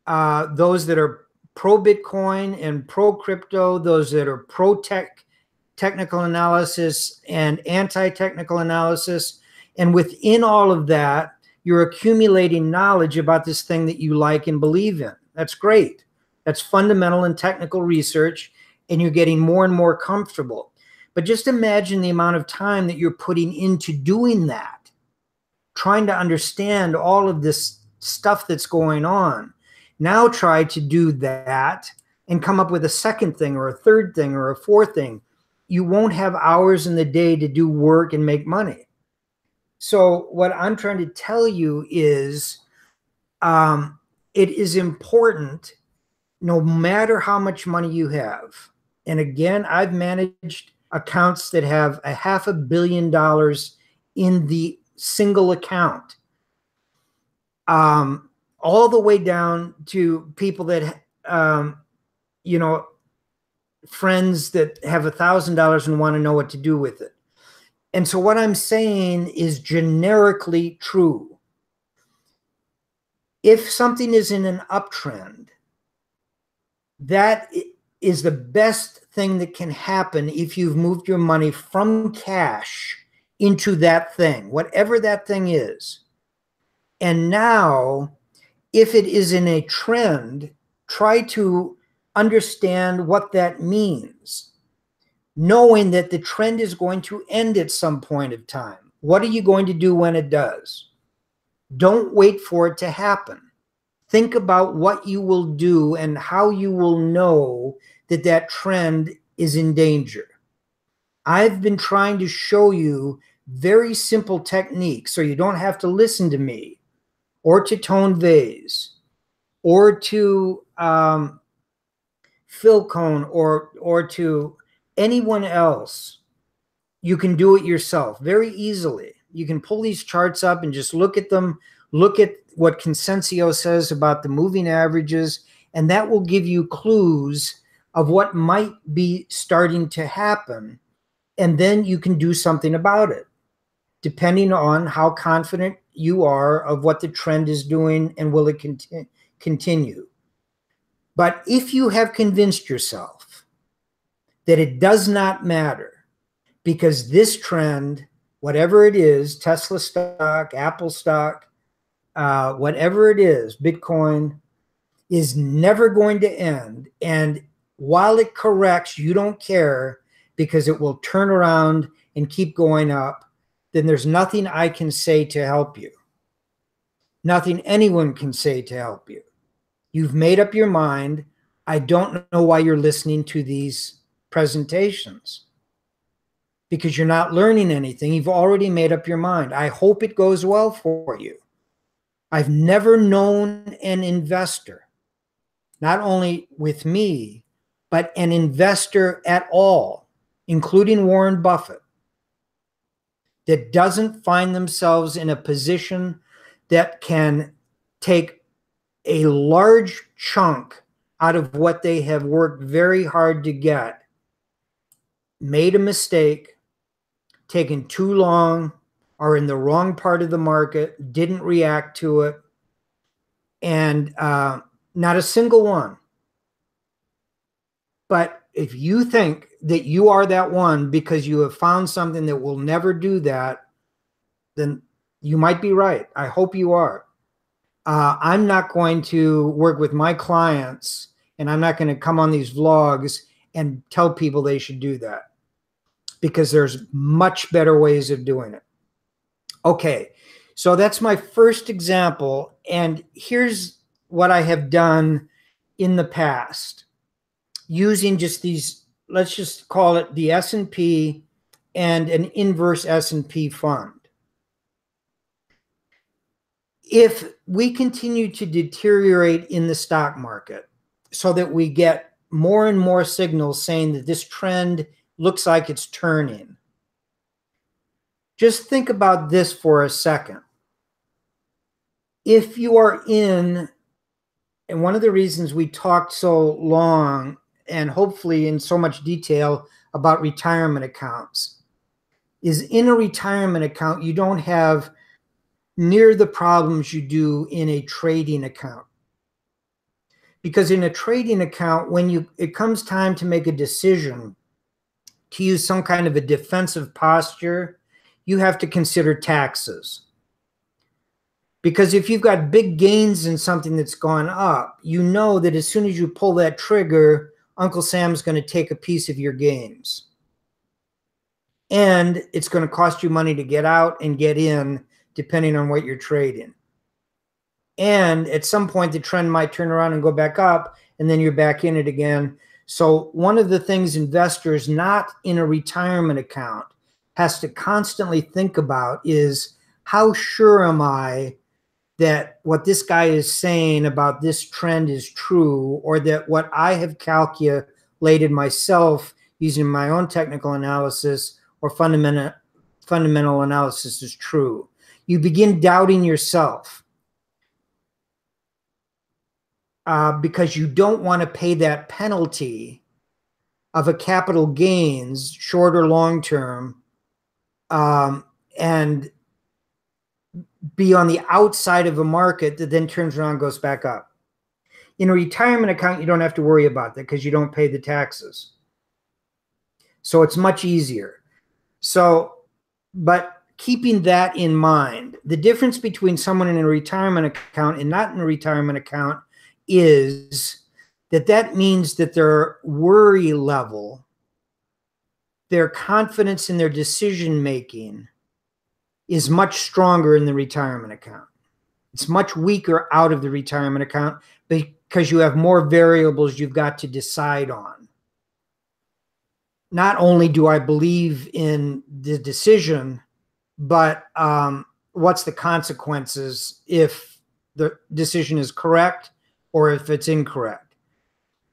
those that are pro-Bitcoin and pro-crypto, those that are pro-technical analysis and anti-technical analysis. And within all of that, you're accumulating knowledge about this thing that you like and believe in. That's great. That's fundamental and technical research, and you're getting more and more comfortable. But just imagine the amount of time that you're putting into doing that, trying to understand all of this stuff that's going on. Now try to do that and come up with a second thing or a third thing or a fourth thing. You won't have hours in the day to do work and make money. So what I'm trying to tell you is it is important no matter how much money you have. And again, I've managed accounts that have $500 million in the single account. All the way down to people that, friends that have $1,000 and want to know what to do with it. And so what I'm saying is generically true. If something is in an uptrend, that is the best thing that can happen if you've moved your money from cash into that thing, whatever that thing is. And now, if it is in a trend, try to understand what that means, knowing that the trend is going to end at some point of time. What are you going to do when it does? Don't wait for it to happen. Think about what you will do and how you will know that that trend is in danger. I've been trying to show you very simple techniques so you don't have to listen to me or to Tone Vase or to Phil Cohn or to anyone else. You can do it yourself very easily. You can pull these charts up and just look at them, look at what Consensio says about the moving averages, and that will give you clues of what might be starting to happen, and then you can do something about it. depending on how confident you are of what the trend is doing and will it continue. But if you have convinced yourself that it does not matter, because this trend, whatever it is, Tesla stock, Apple stock, whatever it is, Bitcoin, is never going to end. And while it corrects, you don't care because it will turn around and keep going up, then there's nothing I can say to help you. Nothing anyone can say to help you. You've made up your mind. I don't know why you're listening to these presentations, because you're not learning anything. You've already made up your mind. I hope it goes well for you. I've never known an investor, not only with me, but an investor at all, including Warren Buffett, that doesn't find themselves in a position that can take a large chunk out of what they have worked very hard to get, made a mistake, taken too long, are in the wrong part of the market, didn't react to it, and not a single one. But if you think that you are that one because you have found something that will never do that, then you might be right. I hope you are. I'm not going to work with my clients, and I'm not going to come on these vlogs and tell people they should do that, because there's much better ways of doing it. Okay, so that's my first example, and here's what I have done in the past using just these, let's just call it the S&P and an inverse S&P fund. If we continue to deteriorate in the stock market so that we get more and more signals saying that this trend looks like it's turning, just think about this for a second. If you are in, and one of the reasons we talked so long and hopefully in so much detail about retirement accounts, is in a retirement account, you don't have near the problems you do in a trading account. Because in a trading account, when it comes time to make a decision to use some kind of a defensive posture, you have to consider taxes. Because if you've got big gains in something that's gone up, you know that as soon as you pull that trigger, Uncle Sam's going to take a piece of your gains. And it's going to cost you money to get out and get in, depending on what you're trading. And at some point, the trend might turn around and go back up, and then you're back in it again. So one of the things investors not in a retirement account has to constantly think about is, how sure am I that what this guy is saying about this trend is true, or that what I have calculated myself using my own technical analysis or fundamental analysis is true. You begin doubting yourself because you don't want to pay that penalty of a capital gains, short or long term, and be on the outside of a market that then turns around and goes back up. In a retirement account, you don't have to worry about that because you don't pay the taxes. So it's much easier. So, but keeping that in mind, the difference between someone in a retirement account and not in a retirement account is that that means that their worry level, their confidence in their decision making is much stronger in the retirement account. It's much weaker out of the retirement account because you have more variables you've got to decide on. Not only do I believe in the decision, but what's the consequences if the decision is correct or if it's incorrect.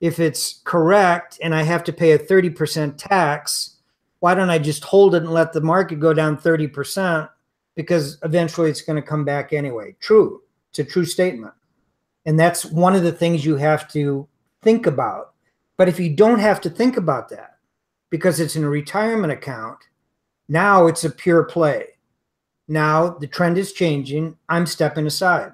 If it's correct and I have to pay a 30% tax, why don't I just hold it and let the market go down 30%? Because eventually it's going to come back anyway. True. It's a true statement. And that's one of the things you have to think about. But if you don't have to think about that, because it's in a retirement account, now it's a pure play. Now the trend is changing. I'm stepping aside.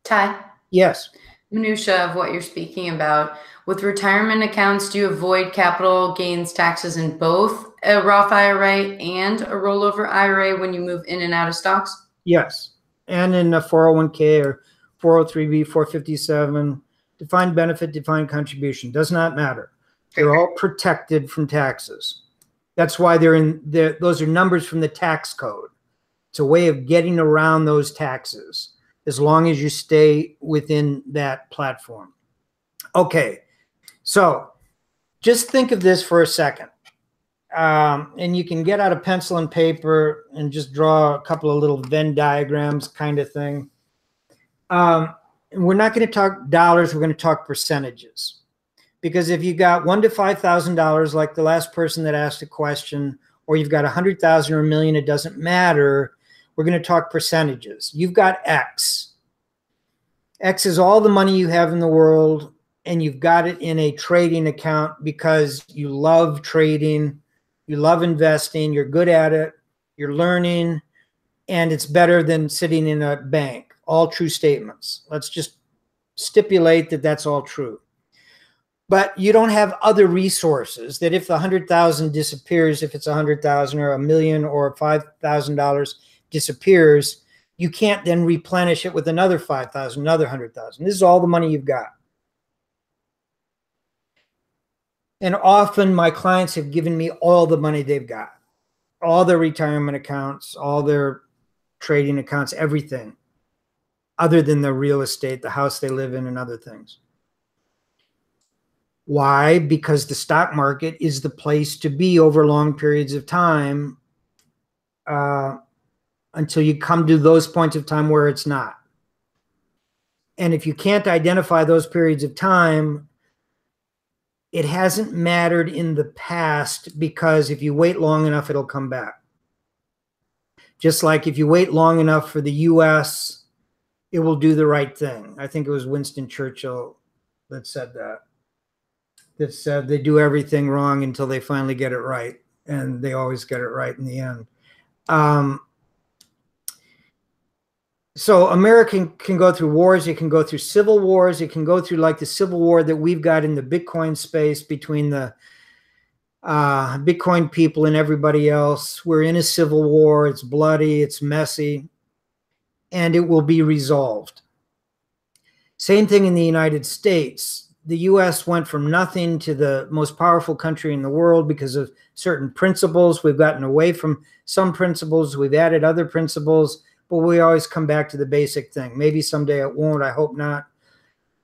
Ty, Yes. minutia of what you're speaking about. With retirement accounts, do you avoid capital gains taxes in both a Roth IRA and a rollover IRA when you move in and out of stocks? Yes. And in a 401k or 403b, 457, defined benefit, defined contribution, does not matter. They're all protected from taxes. That's why they're in there. Those are numbers from the tax code. It's a way of getting around those taxes as long as you stay within that platform. Okay, so just think of this for a second. And you can get out a pencil and paper and just draw a couple of little Venn diagrams kind of thing. We're not going to talk dollars. We're going to talk percentages. Because if you got $1,000 to $5,000, like the last person that asked a question, or you've got 100,000 or $1 million, it doesn't matter. We're going to talk percentages. You've got X. X is all the money you have in the world, and you've got it in a trading account because you love trading, you love investing, you're good at it, you're learning, and it's better than sitting in a bank. All true statements. Let's just stipulate that that's all true. But you don't have other resources that if the 100,000 disappears, if it's 100,000 or $1 million or $5,000 disappears, you can't then replenish it with another 5,000, another 100,000. This is all the money you've got. And often my clients have given me all the money they've got, all their retirement accounts, all their trading accounts, everything, other than the real estate, the house they live in, and other things. Why? Because the stock market is the place to be over long periods of time until you come to those points of time where it's not. And if you can't identify those periods of time, it hasn't mattered in the past, because if you wait long enough, it'll come back. Just like if you wait long enough for the US, it will do the right thing. I think it was Winston Churchill that said that. That said they do everything wrong until they finally get it right, and they always get it right in the end. So America can go through wars, it can go through civil wars, it can go through like the civil war that we've got in the Bitcoin space between the Bitcoin people and everybody else. We're in a civil war, it's bloody, it's messy, and it will be resolved. Same thing in the United States. The US went from nothing to the most powerful country in the world because of certain principles. We've gotten away from some principles, we've added other principles, but we always come back to the basic thing. Maybe someday it won't, I hope not.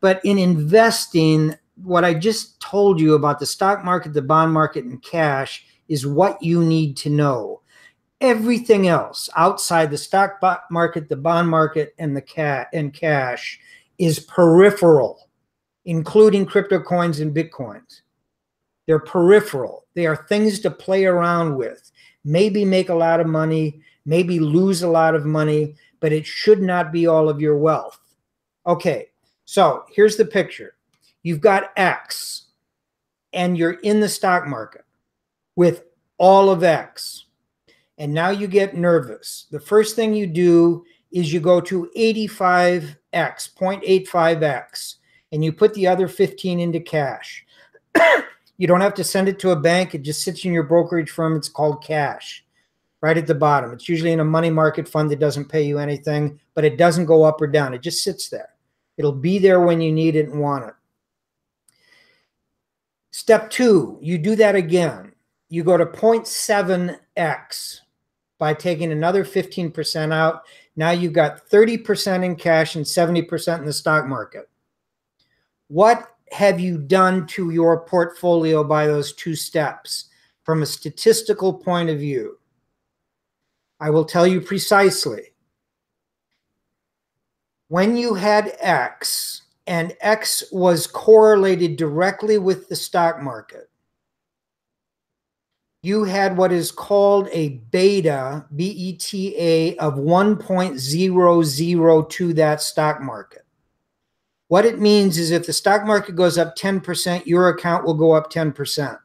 But in investing, what I just told you about the stock market, the bond market, and cash is what you need to know. Everything else outside the stock market, the bond market, and the cash is peripheral, including crypto coins and Bitcoins. They're peripheral. They are things to play around with. Maybe make a lot of money, maybe lose a lot of money, but it should not be all of your wealth. Okay, so here's the picture. You've got X, and you're in the stock market with all of X. And now you get nervous. The first thing you do is you go to 85X, 0.85X, and you put the other 15 into cash. You don't have to send it to a bank. It just sits in your brokerage firm. It's called cash, right at the bottom. It's usually in a money market fund that doesn't pay you anything, but it doesn't go up or down. It just sits there. It'll be there when you need it and want it. Step 2, you do that again. You go to 0.7X by taking another 15% out. Now you've got 30% in cash and 70% in the stock market. What have you done to your portfolio by those 2 steps from a statistical point of view? I will tell you precisely. When you had X, and X was correlated directly with the stock market, you had what is called a beta, B-E-T-A, of 1.00 to that stock market. What it means is if the stock market goes up 10%, your account will go up 10%.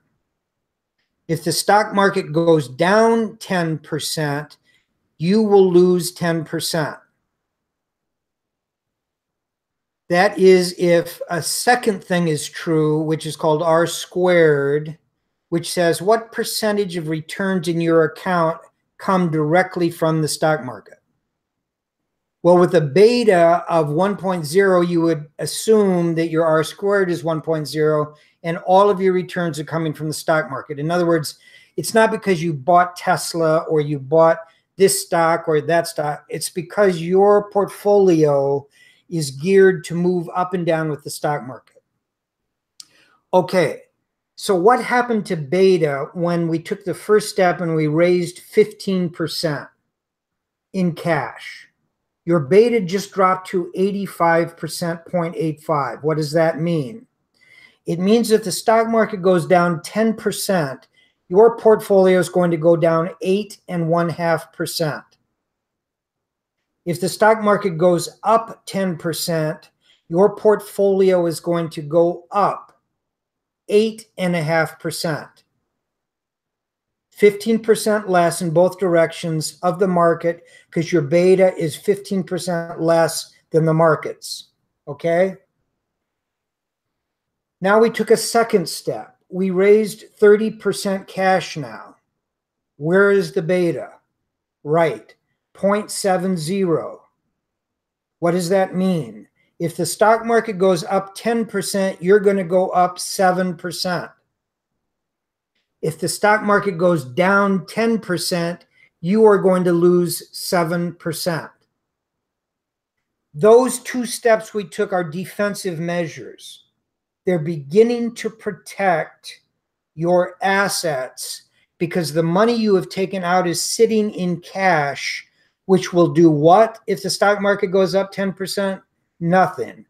If the stock market goes down 10%, you will lose 10%. That is if a second thing is true, which is called R squared, which says what percentage of returns in your account come directly from the stock market. Well, with a beta of 1.0, you would assume that your R squared is 1.0 and all of your returns are coming from the stock market. In other words, it's not because you bought Tesla or you bought this stock or that stock. It's because your portfolio is geared to move up and down with the stock market. Okay, so what happened to beta when we took the first step and we raised 15% in cash? Your beta just dropped to 85%, 0.85. What does that mean? It means if the stock market goes down 10%, your portfolio is going to go down 8.5%. If the stock market goes up 10%, your portfolio is going to go up 8.5%. 15% less in both directions of the market because your beta is 15% less than the markets. Okay? Now we took a second step. We raised 30% cash now. Where is the beta? Right, 0.70. What does that mean? If the stock market goes up 10%, you're going to go up 7%. If the stock market goes down 10%, you are going to lose 7%. Those two steps we took are defensive measures. They're beginning to protect your assets because the money you have taken out is sitting in cash, which will do what if the stock market goes up 10%? Nothing.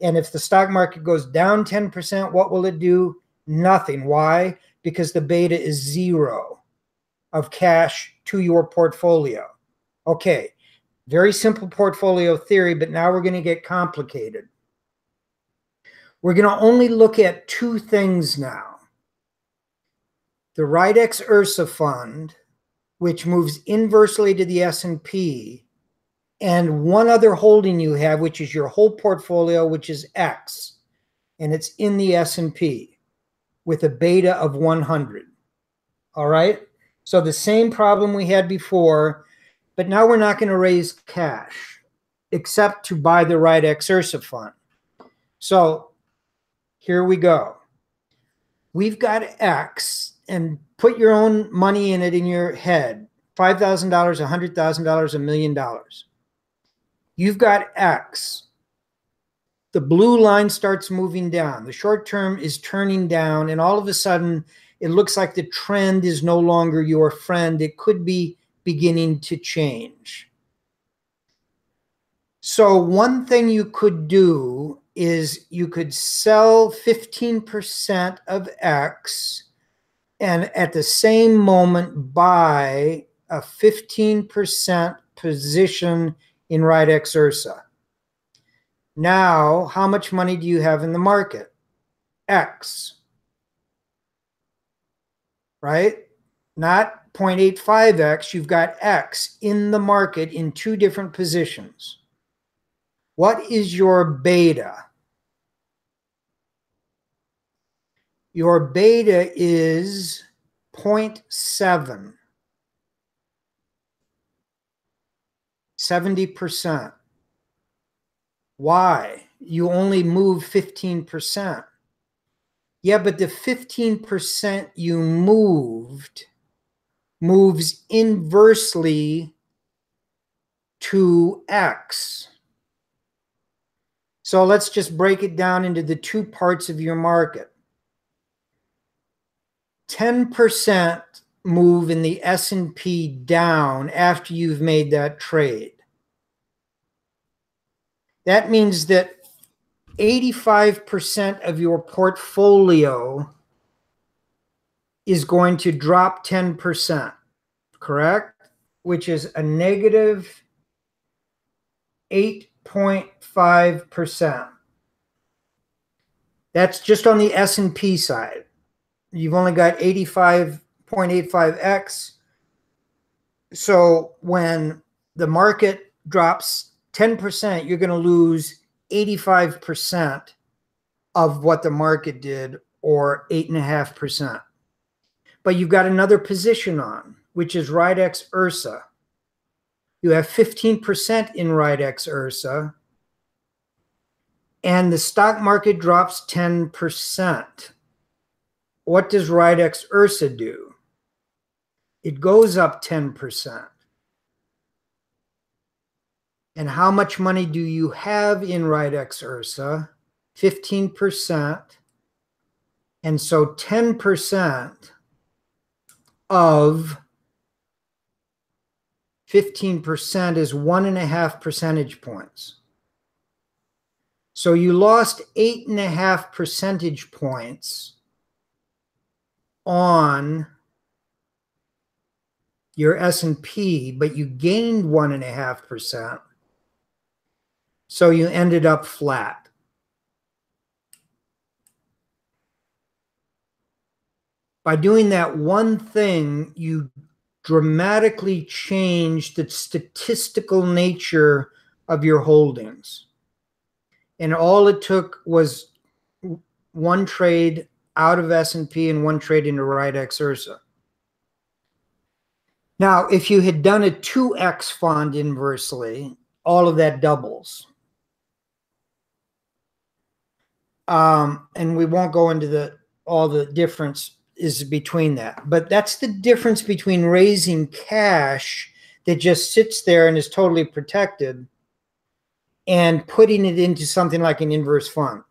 And if the stock market goes down 10%, what will it do? Nothing. Why? Because the beta is 0 of cash to your portfolio. Okay, very simple portfolio theory, but now we're going to get complicated. We're going to only look at two things now. The Ridex Ursa fund, which moves inversely to the S&P, and one other holding you have, which is your whole portfolio, which is X, and it's in the S&P with a beta of 100. All right? So the same problem we had before, but now we're not going to raise cash except to buy the Ridex Ursa fund. So here we go. We've got X, and put your own money in it in your head. $5,000, $100,000, $1 million. You've got X. The blue line starts moving down. The short term is turning down, and all of a sudden, it looks like the trend is no longer your friend. It could be beginning to change. So one thing you could do is you could sell 15% of X and at the same moment buy a 15% position in Ridex Ursa. Now, how much money do you have in the market? X. Right? Not 0.85X, you've got X in the market in two different positions. What is your beta? Your beta is 0.7. 70%. Why? You only move 15%. Yeah, but the 15% you moved moves inversely to X. So let's just break it down into the two parts of your market. 10% move in the S&P down after you've made that trade. That means that 85% of your portfolio is going to drop 10%, correct? Which is a negative 8.5%. That's just on the S&P side. You've only got 85.85X. So when the market drops 10%, you're going to lose 85% of what the market did, or 8.5%. But you've got another position on, which is Ridex Ursa. You have 15% in Ridex Ursa, and the stock market drops 10%. What does Ridex Ursa do? It goes up 10%. And how much money do you have in Ridex Ursa? 15%. And so 10% of 15% is 1.5 percentage points. So you lost 8.5 percentage points on your S&P, but you gained 1.5%. So you ended up flat. By doing that one thing, you dramatically change the statistical nature of your holdings. And all it took was one trade out of S&P and one trade into Ridex Ursa. Now, if you had done a 2x fund inversely, all of that doubles. And we won't go into all the difference is between that. But that's the difference between raising cash that just sits there and is totally protected and putting it into something like an inverse fund.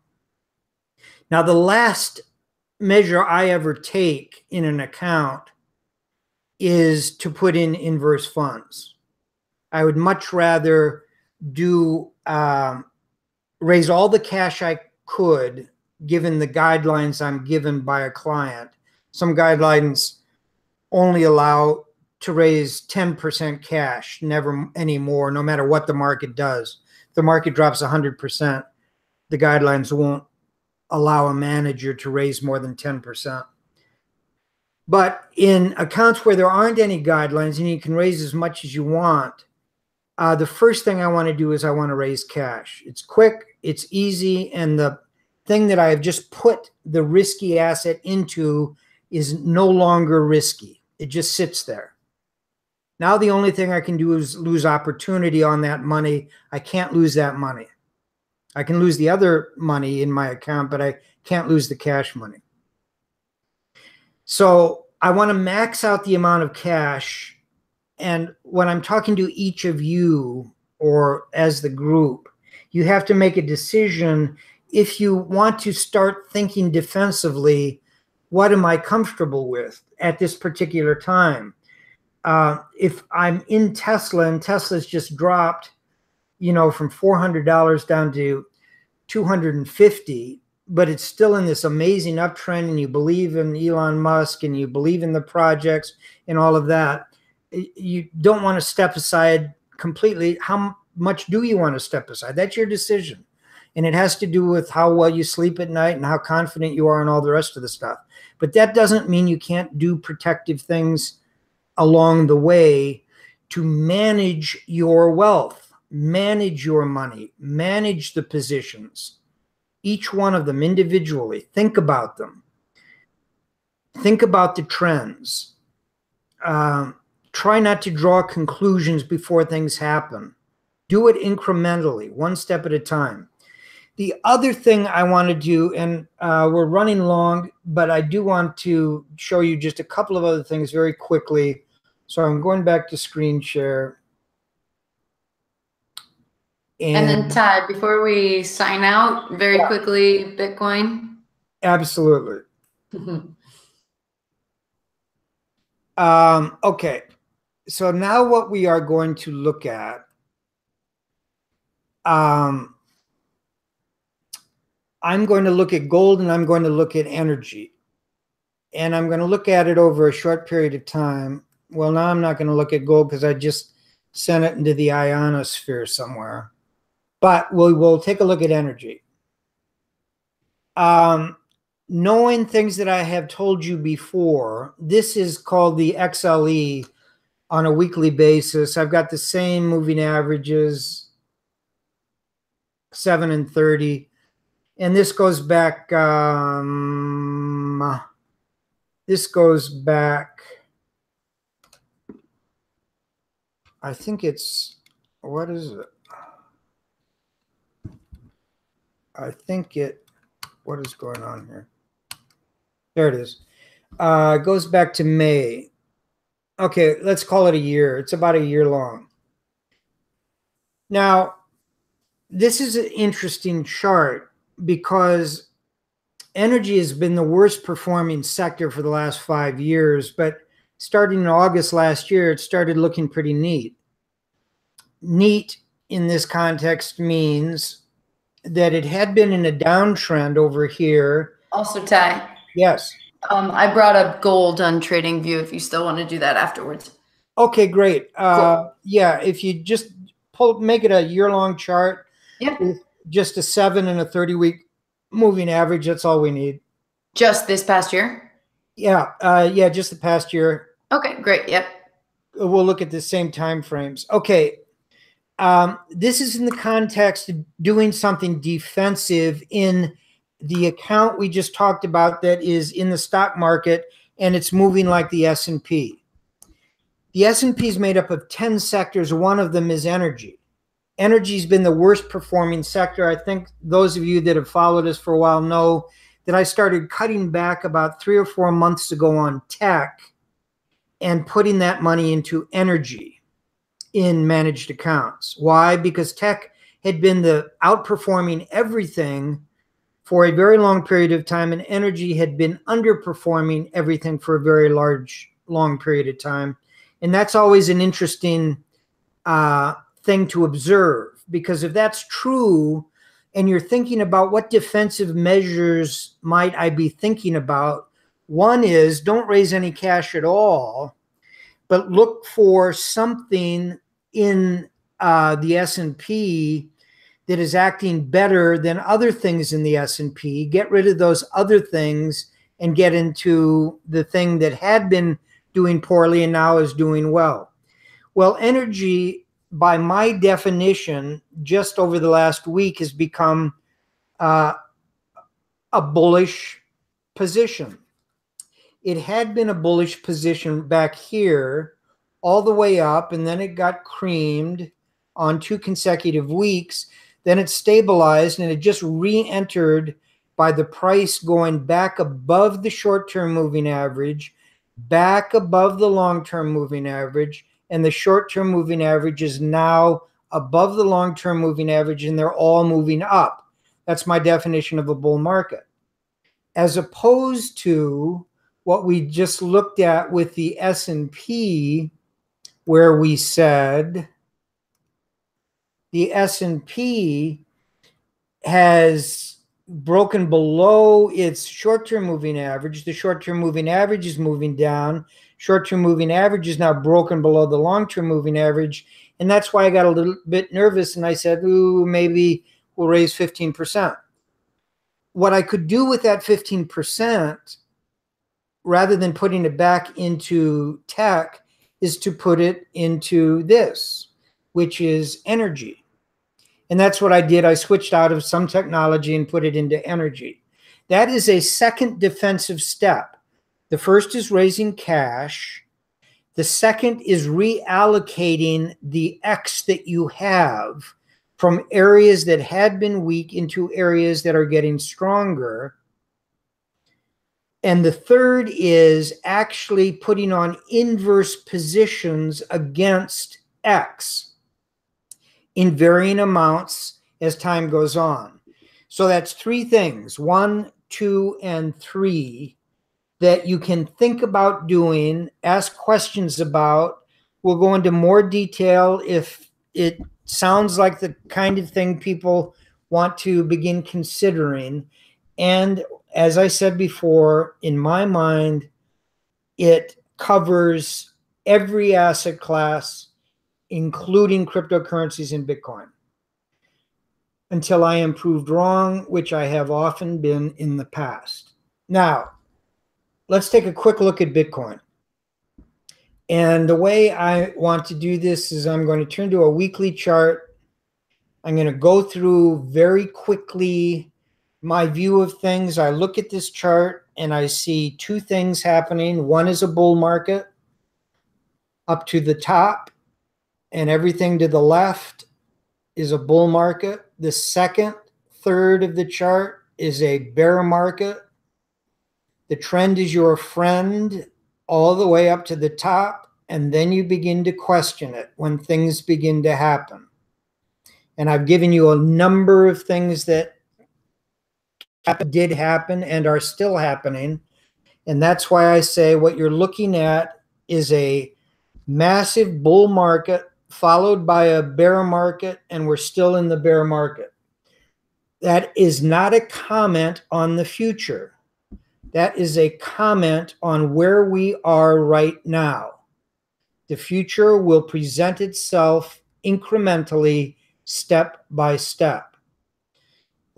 Now, the last measure I ever take in an account is to put in inverse funds. I would much rather do raise all the cash I could, given the guidelines I'm given by a client. Some guidelines only allow to raise 10% cash, never any more, no matter what the market does. If the market drops 100%, the guidelines won't allow a manager to raise more than 10%. But in accounts where there aren't any guidelines and you can raise as much as you want, the first thing I want to do is I want to raise cash. It's quick, it's easy, and the thing that I have just put the risky asset into is no longer risky. It just sits there. Now the only thing I can do is lose opportunity on that money. I can't lose that money. I can lose the other money in my account, but I can't lose the cash money. So I want to max out the amount of cash. And when I'm talking to each of you or as the group, you have to make a decision. If you want to start thinking defensively, what am I comfortable with at this particular time? If I'm in Tesla and Tesla's just dropped, from $400 down to $250, but it's still in this amazing uptrend, and you believe in Elon Musk and you believe in the projects and all of that, you don't want to step aside completely. How much do you want to step aside? That's your decision. And it has to do with how well you sleep at night and how confident you are and all the rest of the stuff. But that doesn't mean you can't do protective things along the way to manage your wealth, manage your money, manage the positions, each one of them individually. Think about them. Think about the trends. Try not to draw conclusions before things happen. Do it incrementally, one step at a time. The other thing I want to do, and we're running long, but I do want to show you just a couple of other things very quickly. So I'm going back to screen share. And then Todd, before we sign out, very quickly, Bitcoin. Absolutely. Okay. So now what we are going to look at, I'm going to look at gold and I'm going to look at energy. And I'm going to look at it over a short period of time. Well, now I'm not going to look at gold because I just sent it into the ionosphere somewhere. But we'll take a look at energy. Knowing things that I have told you before, this is called the XLE, on a weekly basis. I've got the same moving averages, 7 and 30. And this goes back, I think it's, what is it? What is going on here? There it is. It goes back to May. Okay, let's call it a year. It's about a year long. Now, this is an interesting chart because energy has been the worst performing sector for the last 5 years, but starting in August last year, it started looking pretty neat. Neat in this context means that it had been in a downtrend over here. Also, Ty. Yes. I brought up gold on TradingView if you still want to do that afterwards. Okay, great. Cool. Yeah, if you just make it a year-long chart, yep, with just a 7 and a 30-week moving average, that's all we need. Just this past year? Yeah, just the past year. Okay, great. Yep. We'll look at the same time frames. Okay. This is in the context of doing something defensive in the account we just talked about that is in the stock market, and it's moving like the S&P. The S&P is made up of 10 sectors. One of them is energy. Energy's been the worst performing sector. I think those of you that have followed us for a while know that I started cutting back about 3 or 4 months ago on tech and putting that money into energy in managed accounts. Why? Because tech had been the outperforming everything for a very long period of time, and energy had been underperforming everything for a very long period of time. And that's always an interesting thing to observe, because if that's true and you're thinking about what defensive measures might I be thinking about, one is don't raise any cash at all, but look for something in the S&P that is acting better than other things in the S&P. Get rid of those other things and get into the thing that had been doing poorly and now is doing well. Well, energy, by my definition, just over the last week has become a bullish position. It had been a bullish position back here all the way up, and then it got creamed on 2 consecutive weeks. Then it stabilized, and it just re-entered by the price going back above the short-term moving average, back above the long-term moving average, and the short-term moving average is now above the long-term moving average, and they're all moving up. That's my definition of a bull market. As opposed to what we just looked at with the S&P, where we said the S&P has broken below its short-term moving average. The short-term moving average is moving down. Short-term moving average is now broken below the long-term moving average. And that's why I got a little bit nervous and I said, ooh, maybe we'll raise 15%. What I could do with that 15%, rather than putting it back into tech, is to put it into this, which is energy. And that's what I did. I switched out of some technology and put it into energy. That is a second defensive step. The first is raising cash. The second is reallocating the X that you have from areas that had been weak into areas that are getting stronger. And the third is actually putting on inverse positions against X in varying amounts as time goes on. So that's 3 things, 1, 2, and 3, that you can think about doing, ask questions about. We'll go into more detail if it sounds like the kind of thing people want to begin considering. And as I said before, in my mind, it covers every asset class, including cryptocurrencies and Bitcoin, until I am proved wrong, which I have often been in the past. Now, let's take a quick look at Bitcoin. And the way I want to do this is I'm going to turn to a weekly chart. I'm going to go through very quickly my view of things. I look at this chart and I see two things happening. One is a bull market up to the top, and everything to the left is a bull market. The second third of the chart is a bear market. The trend is your friend all the way up to the top, and then you begin to question it when things begin to happen. And I've given you a number of things that did happen and are still happening. And that's why I say what you're looking at is a massive bull market followed by a bear market, and we're still in the bear market. That is not a comment on the future. That is a comment on where we are right now. The future will present itself incrementally, step by step.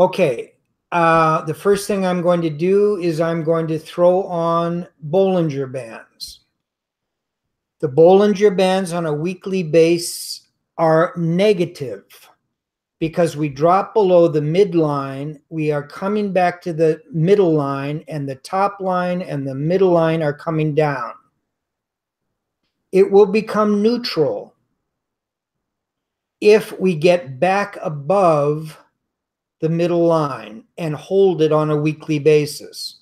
Okay, the first thing I'm going to do is I'm going to throw on Bollinger Bands. The Bollinger Bands on a weekly base are negative because we drop below the midline. We are coming back to the middle line, and the top line and the middle line are coming down. It will become neutral if we get back above the middle line and hold it on a weekly basis.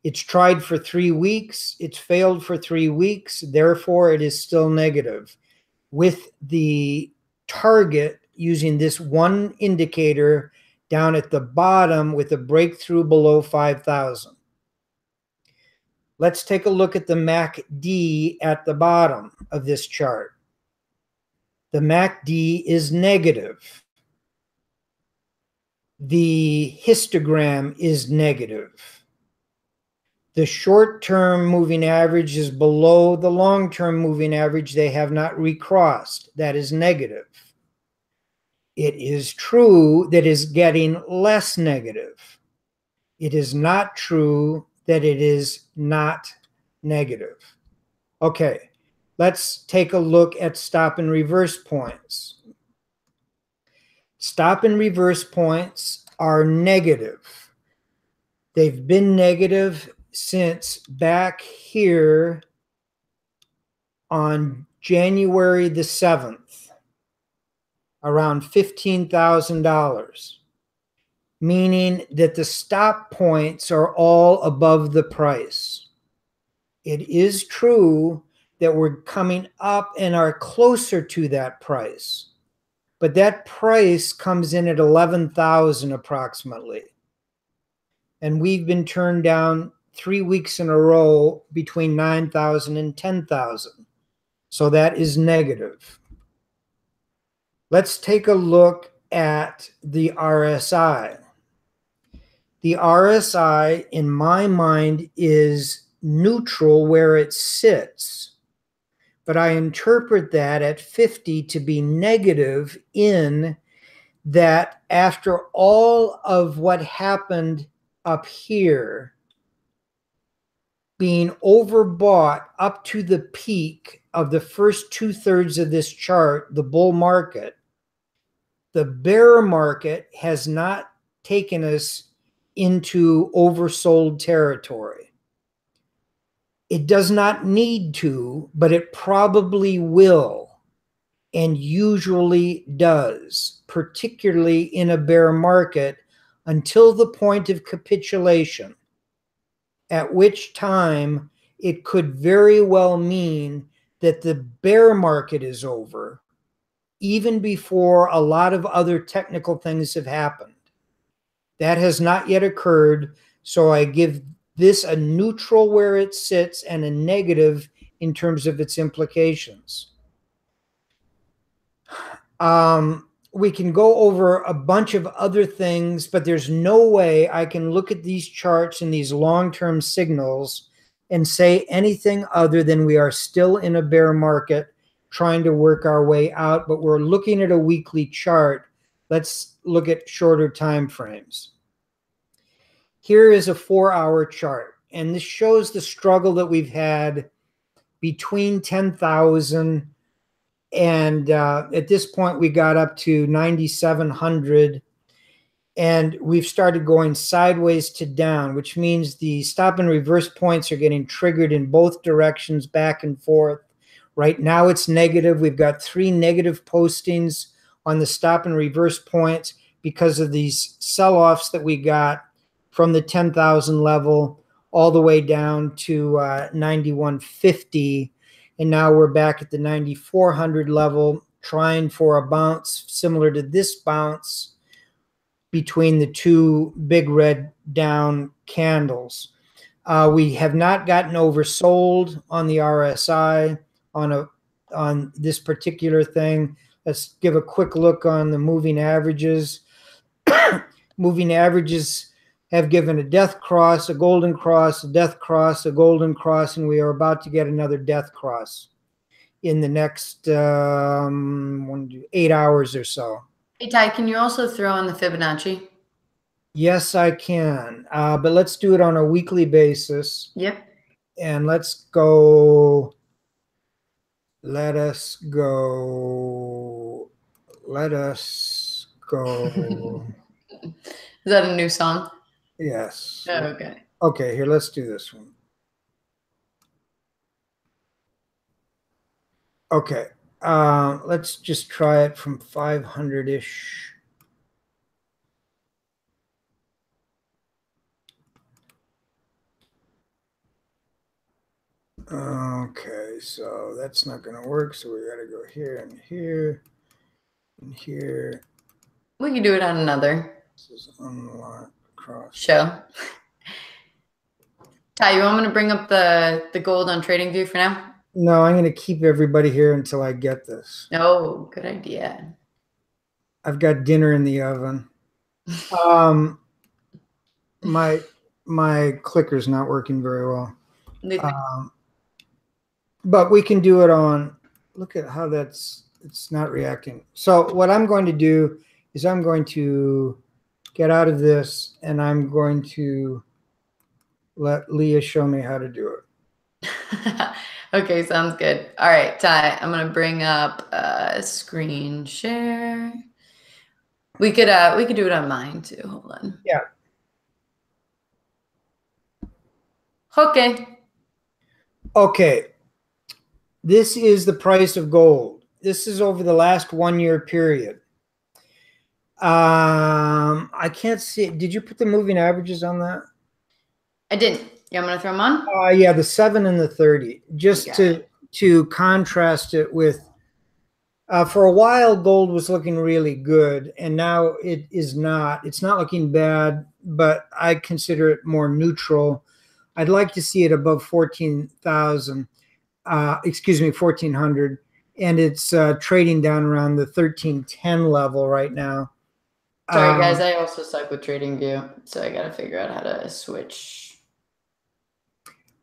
It's tried for 3 weeks. It's failed for 3 weeks. Therefore, it is still negative, with the target using this one indicator down at the bottom with a breakthrough below 5,000. Let's take a look at the MACD at the bottom of this chart. The MACD is negative. The histogram is negative. The short-term moving average is below the long-term moving average. They have not recrossed. That is negative. It is true that it is getting less negative. It is not true that it is not negative. Okay, let's take a look at stop and reverse points. Stop and reverse points are negative. They've been negative since back here on January the 7th, around $15,000, meaning that the stop points are all above the price. It is true that we're coming up and are closer to that price, but that price comes in at 11,000 approximately. And we've been turned down 3 weeks in a row between 9,000 and 10,000. So that is negative. Let's take a look at the RSI. The RSI, in my mind, is neutral where it sits, but I interpret that at 50 to be negative, in that after all of what happened up here, being overbought up to the peak of the first 2/3 of this chart, the bull market, the bear market has not taken us into oversold territory. It does not need to, but it probably will, and usually does, particularly in a bear market, until the point of capitulation, at which time it could very well mean that the bear market is over, even before a lot of other technical things have happened. That has not yet occurred, so I give this a neutral where it sits and a negative in terms of its implications. We can go over a bunch of other things, but there's no way I can look at these charts and these long-term signals and say anything other than we are still in a bear market trying to work our way out, but we're looking at a weekly chart. Let's look at shorter time frames. Here is a 4-hour chart, and this shows the struggle that we've had between 10,000 and at this point we got up to 9,700, and we've started going sideways to down, which means the stop and reverse points are getting triggered in both directions, back and forth. Right now it's negative. We've got 3 negative postings on the stop and reverse points because of these sell-offs that we got from the 10,000 level all the way down to 9,150. And now we're back at the 9,400 level, trying for a bounce similar to this bounce between the 2 big red down candles. We have not gotten oversold on the RSI on this particular thing. Let's give a quick look on the moving averages. Moving averages have given a death cross, a golden cross, a death cross, a golden cross, and we are about to get another death cross in the next 8 hours or so. Hey, Ty, can you also throw in the Fibonacci? Yes, I can, but let's do it on a weekly basis. Yep. And let's go. Let us go. Let us go. Is that a new song? Yes. Oh, okay. Okay, here, let's do this one. Okay, let's just try it from 500-ish. Okay, so that's not going to work, so we got to go here and here and here. We can do it on another show. Ty, you want me to bring up the gold on TradingView for now? No, I'm going to keep everybody here until I get this. Oh, good idea. I've got dinner in the oven. My clicker's not working very well. But we can do it on, look at how it's not reacting. So what I'm going to do is I'm going to get out of this and I'm going to let Leah show me how to do it. Okay, sounds good. All right, Ty, I'm gonna bring up screen share. We could do it on mine too. Hold on. Yeah. Okay. Okay. This is the price of gold. This is over the last 1 year period. I can't see it. Did you put the moving averages on that? I didn't. Yeah, I'm gonna throw them on. Yeah, the 7 and the 30, just to contrast it with. For a while, gold was looking really good, and now it is not. It's not looking bad, but I consider it more neutral. I'd like to see it above 14,000. Excuse me, 1,400, and it's trading down around the 1310 level right now. Sorry, guys, I also suck with TradingView, so I got to figure out how to switch.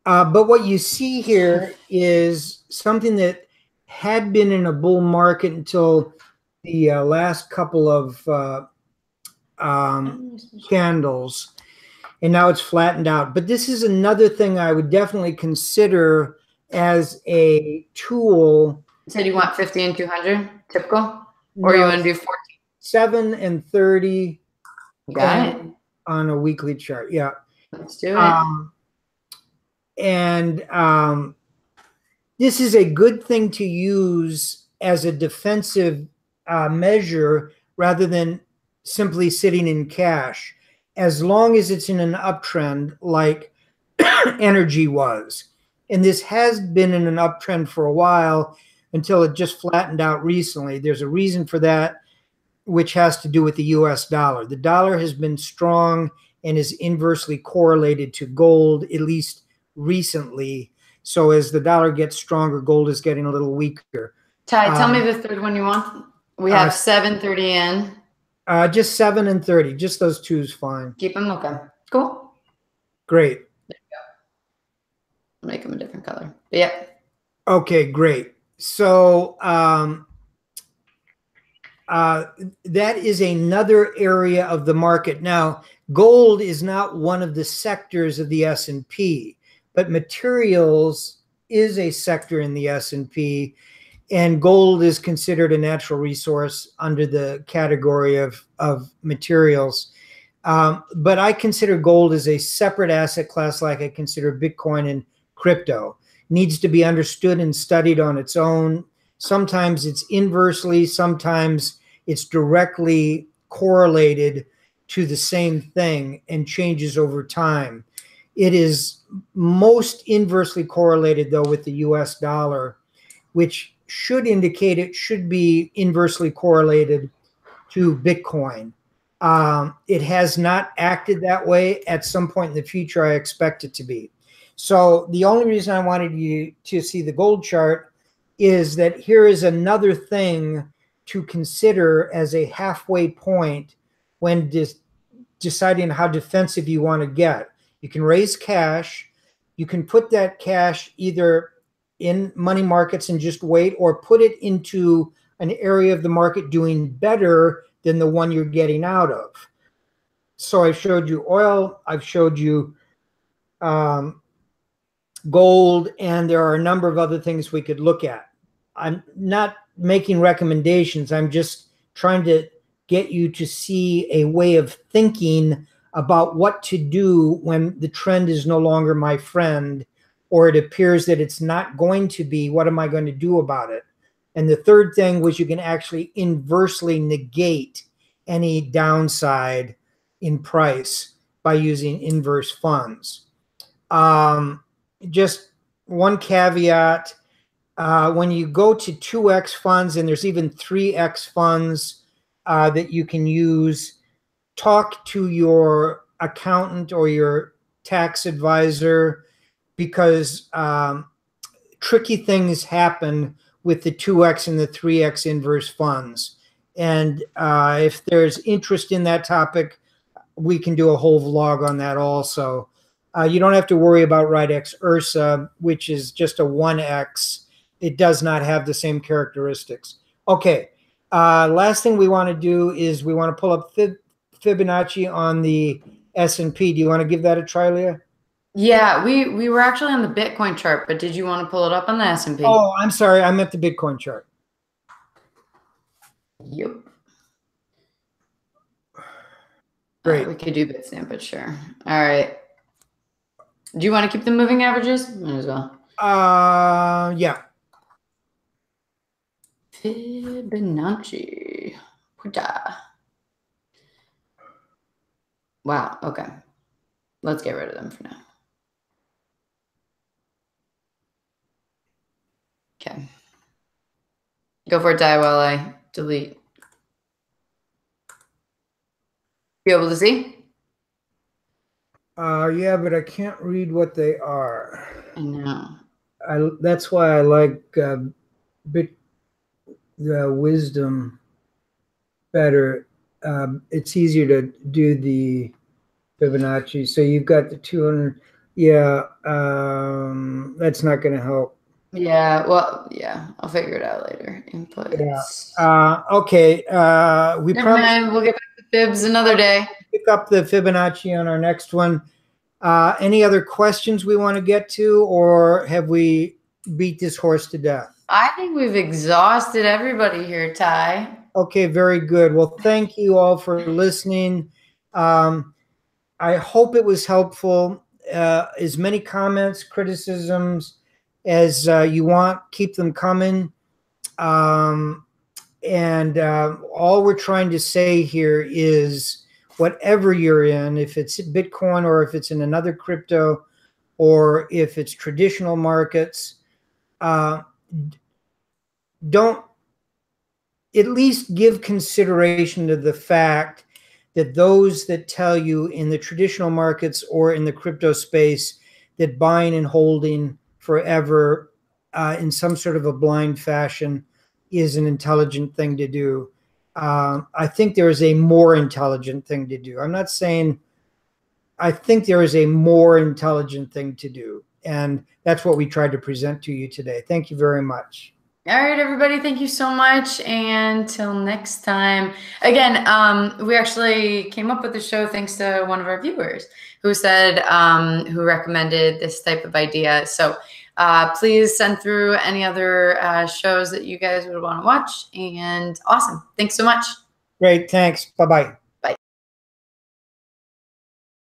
But what you see here is something that had been in a bull market until the last couple of candles, and now it's flattened out. But this is another thing I would definitely consider as a tool. You said you want 50 and 200 typical, or you want to do 14? 7 and 30. Got it. On a weekly chart. Yeah. Let's do it. This is a good thing to use as a defensive measure rather than simply sitting in cash, as long as it's in an uptrend like energy was. And this has been in an uptrend for a while until it just flattened out recently. There's a reason for that, which has to do with the US dollar. The dollar has been strong and is inversely correlated to gold, at least recently. So as the dollar gets stronger, gold is getting a little weaker. Ty, tell me the third one you want. We have 730 in. Just 7 and 30. Just those two is fine. Keep them looking. Cool. Great. There you go. Make them a different color. But yeah. Okay, great. So that is another area of the market. Now, gold is not one of the sectors of the S&P, but materials is a sector in the S&P, and gold is considered a natural resource under the category of materials. But I consider gold as a separate asset class, like I consider Bitcoin and crypto. Needs to be understood and studied on its own. Sometimes it's inversely, sometimes it's directly correlated to the same thing and changes over time. It is most inversely correlated, though, with the US dollar, which should indicate it should be inversely correlated to Bitcoin. It has not acted that way. At some point in the future, I expect it to be. So the only reason I wanted you to see the gold chart is that here is another thing to consider as a halfway point when deciding how defensive you want to get. You can raise cash. You can put that cash either in money markets and just wait, or put it into an area of the market doing better than the one you're getting out of. So I showed you oil. I've showed you gold, and there are a number of other things we could look at. I'm not making recommendations. I'm just trying to get you to see a way of thinking about what to do when the trend is no longer my friend, or it appears that it's not going to be. What am I going to do about it? And the third thing was you can actually inversely negate any downside in price by using inverse funds. Just one caveat, when you go to 2x funds, and there's even 3x funds that you can use, talk to your accountant or your tax advisor, because tricky things happen with the 2x and the 3x inverse funds. And if there's interest in that topic, we can do a whole vlog on that also. You don't have to worry about RightX Ursa, which is just a 1x. It does not have the same characteristics. Okay, last thing we want to do is we want to pull up Fibonacci on the S&P. Do you want to give that a try, Leah? Yeah, we were actually on the Bitcoin chart, but did you want to pull it up on the S&P? Oh, I'm sorry. I meant the Bitcoin chart. Yep. Great. We could do Bitstamp, but sure. All right. Do you want to keep the moving averages? Might as well. Yeah. Fibonacci. Wow. Okay. Let's get rid of them for now. Okay. Go for it, Ty, while I delete. You able to see? Yeah, but I can't read what they are. I know. That's why I like wisdom better. It's easier to do the Fibonacci. So you've got the 200. Yeah, that's not going to help. Yeah, well, yeah, I'll figure it out later. Inputs. Yeah. Okay. We Never promise mind. We'll get back to fibs another day. Pick up the Fibonacci on our next one. Any other questions we want to get to, or have we beat this horse to death? I think we've exhausted everybody here, Ty. Okay, very good. Well, thank you all for listening. I hope it was helpful. As many comments, criticisms as you want, keep them coming. And all we're trying to say here is whatever you're in, if it's Bitcoin or if it's in another crypto or if it's traditional markets, don't at least give consideration to the fact that those that tell you in the traditional markets or in the crypto space that buying and holding forever in some sort of a blind fashion is an intelligent thing to do. I think there is a more intelligent thing to do. I'm not saying, I think there is a more intelligent thing to do. And that's what we tried to present to you today. Thank you very much. All right, everybody. Thank you so much. And till next time. Again, we actually came up with the show thanks to one of our viewers who said, who recommended this type of idea. So Please send through any other shows that you guys would want to watch. And awesome. Thanks so much. Great. Thanks. Bye-bye.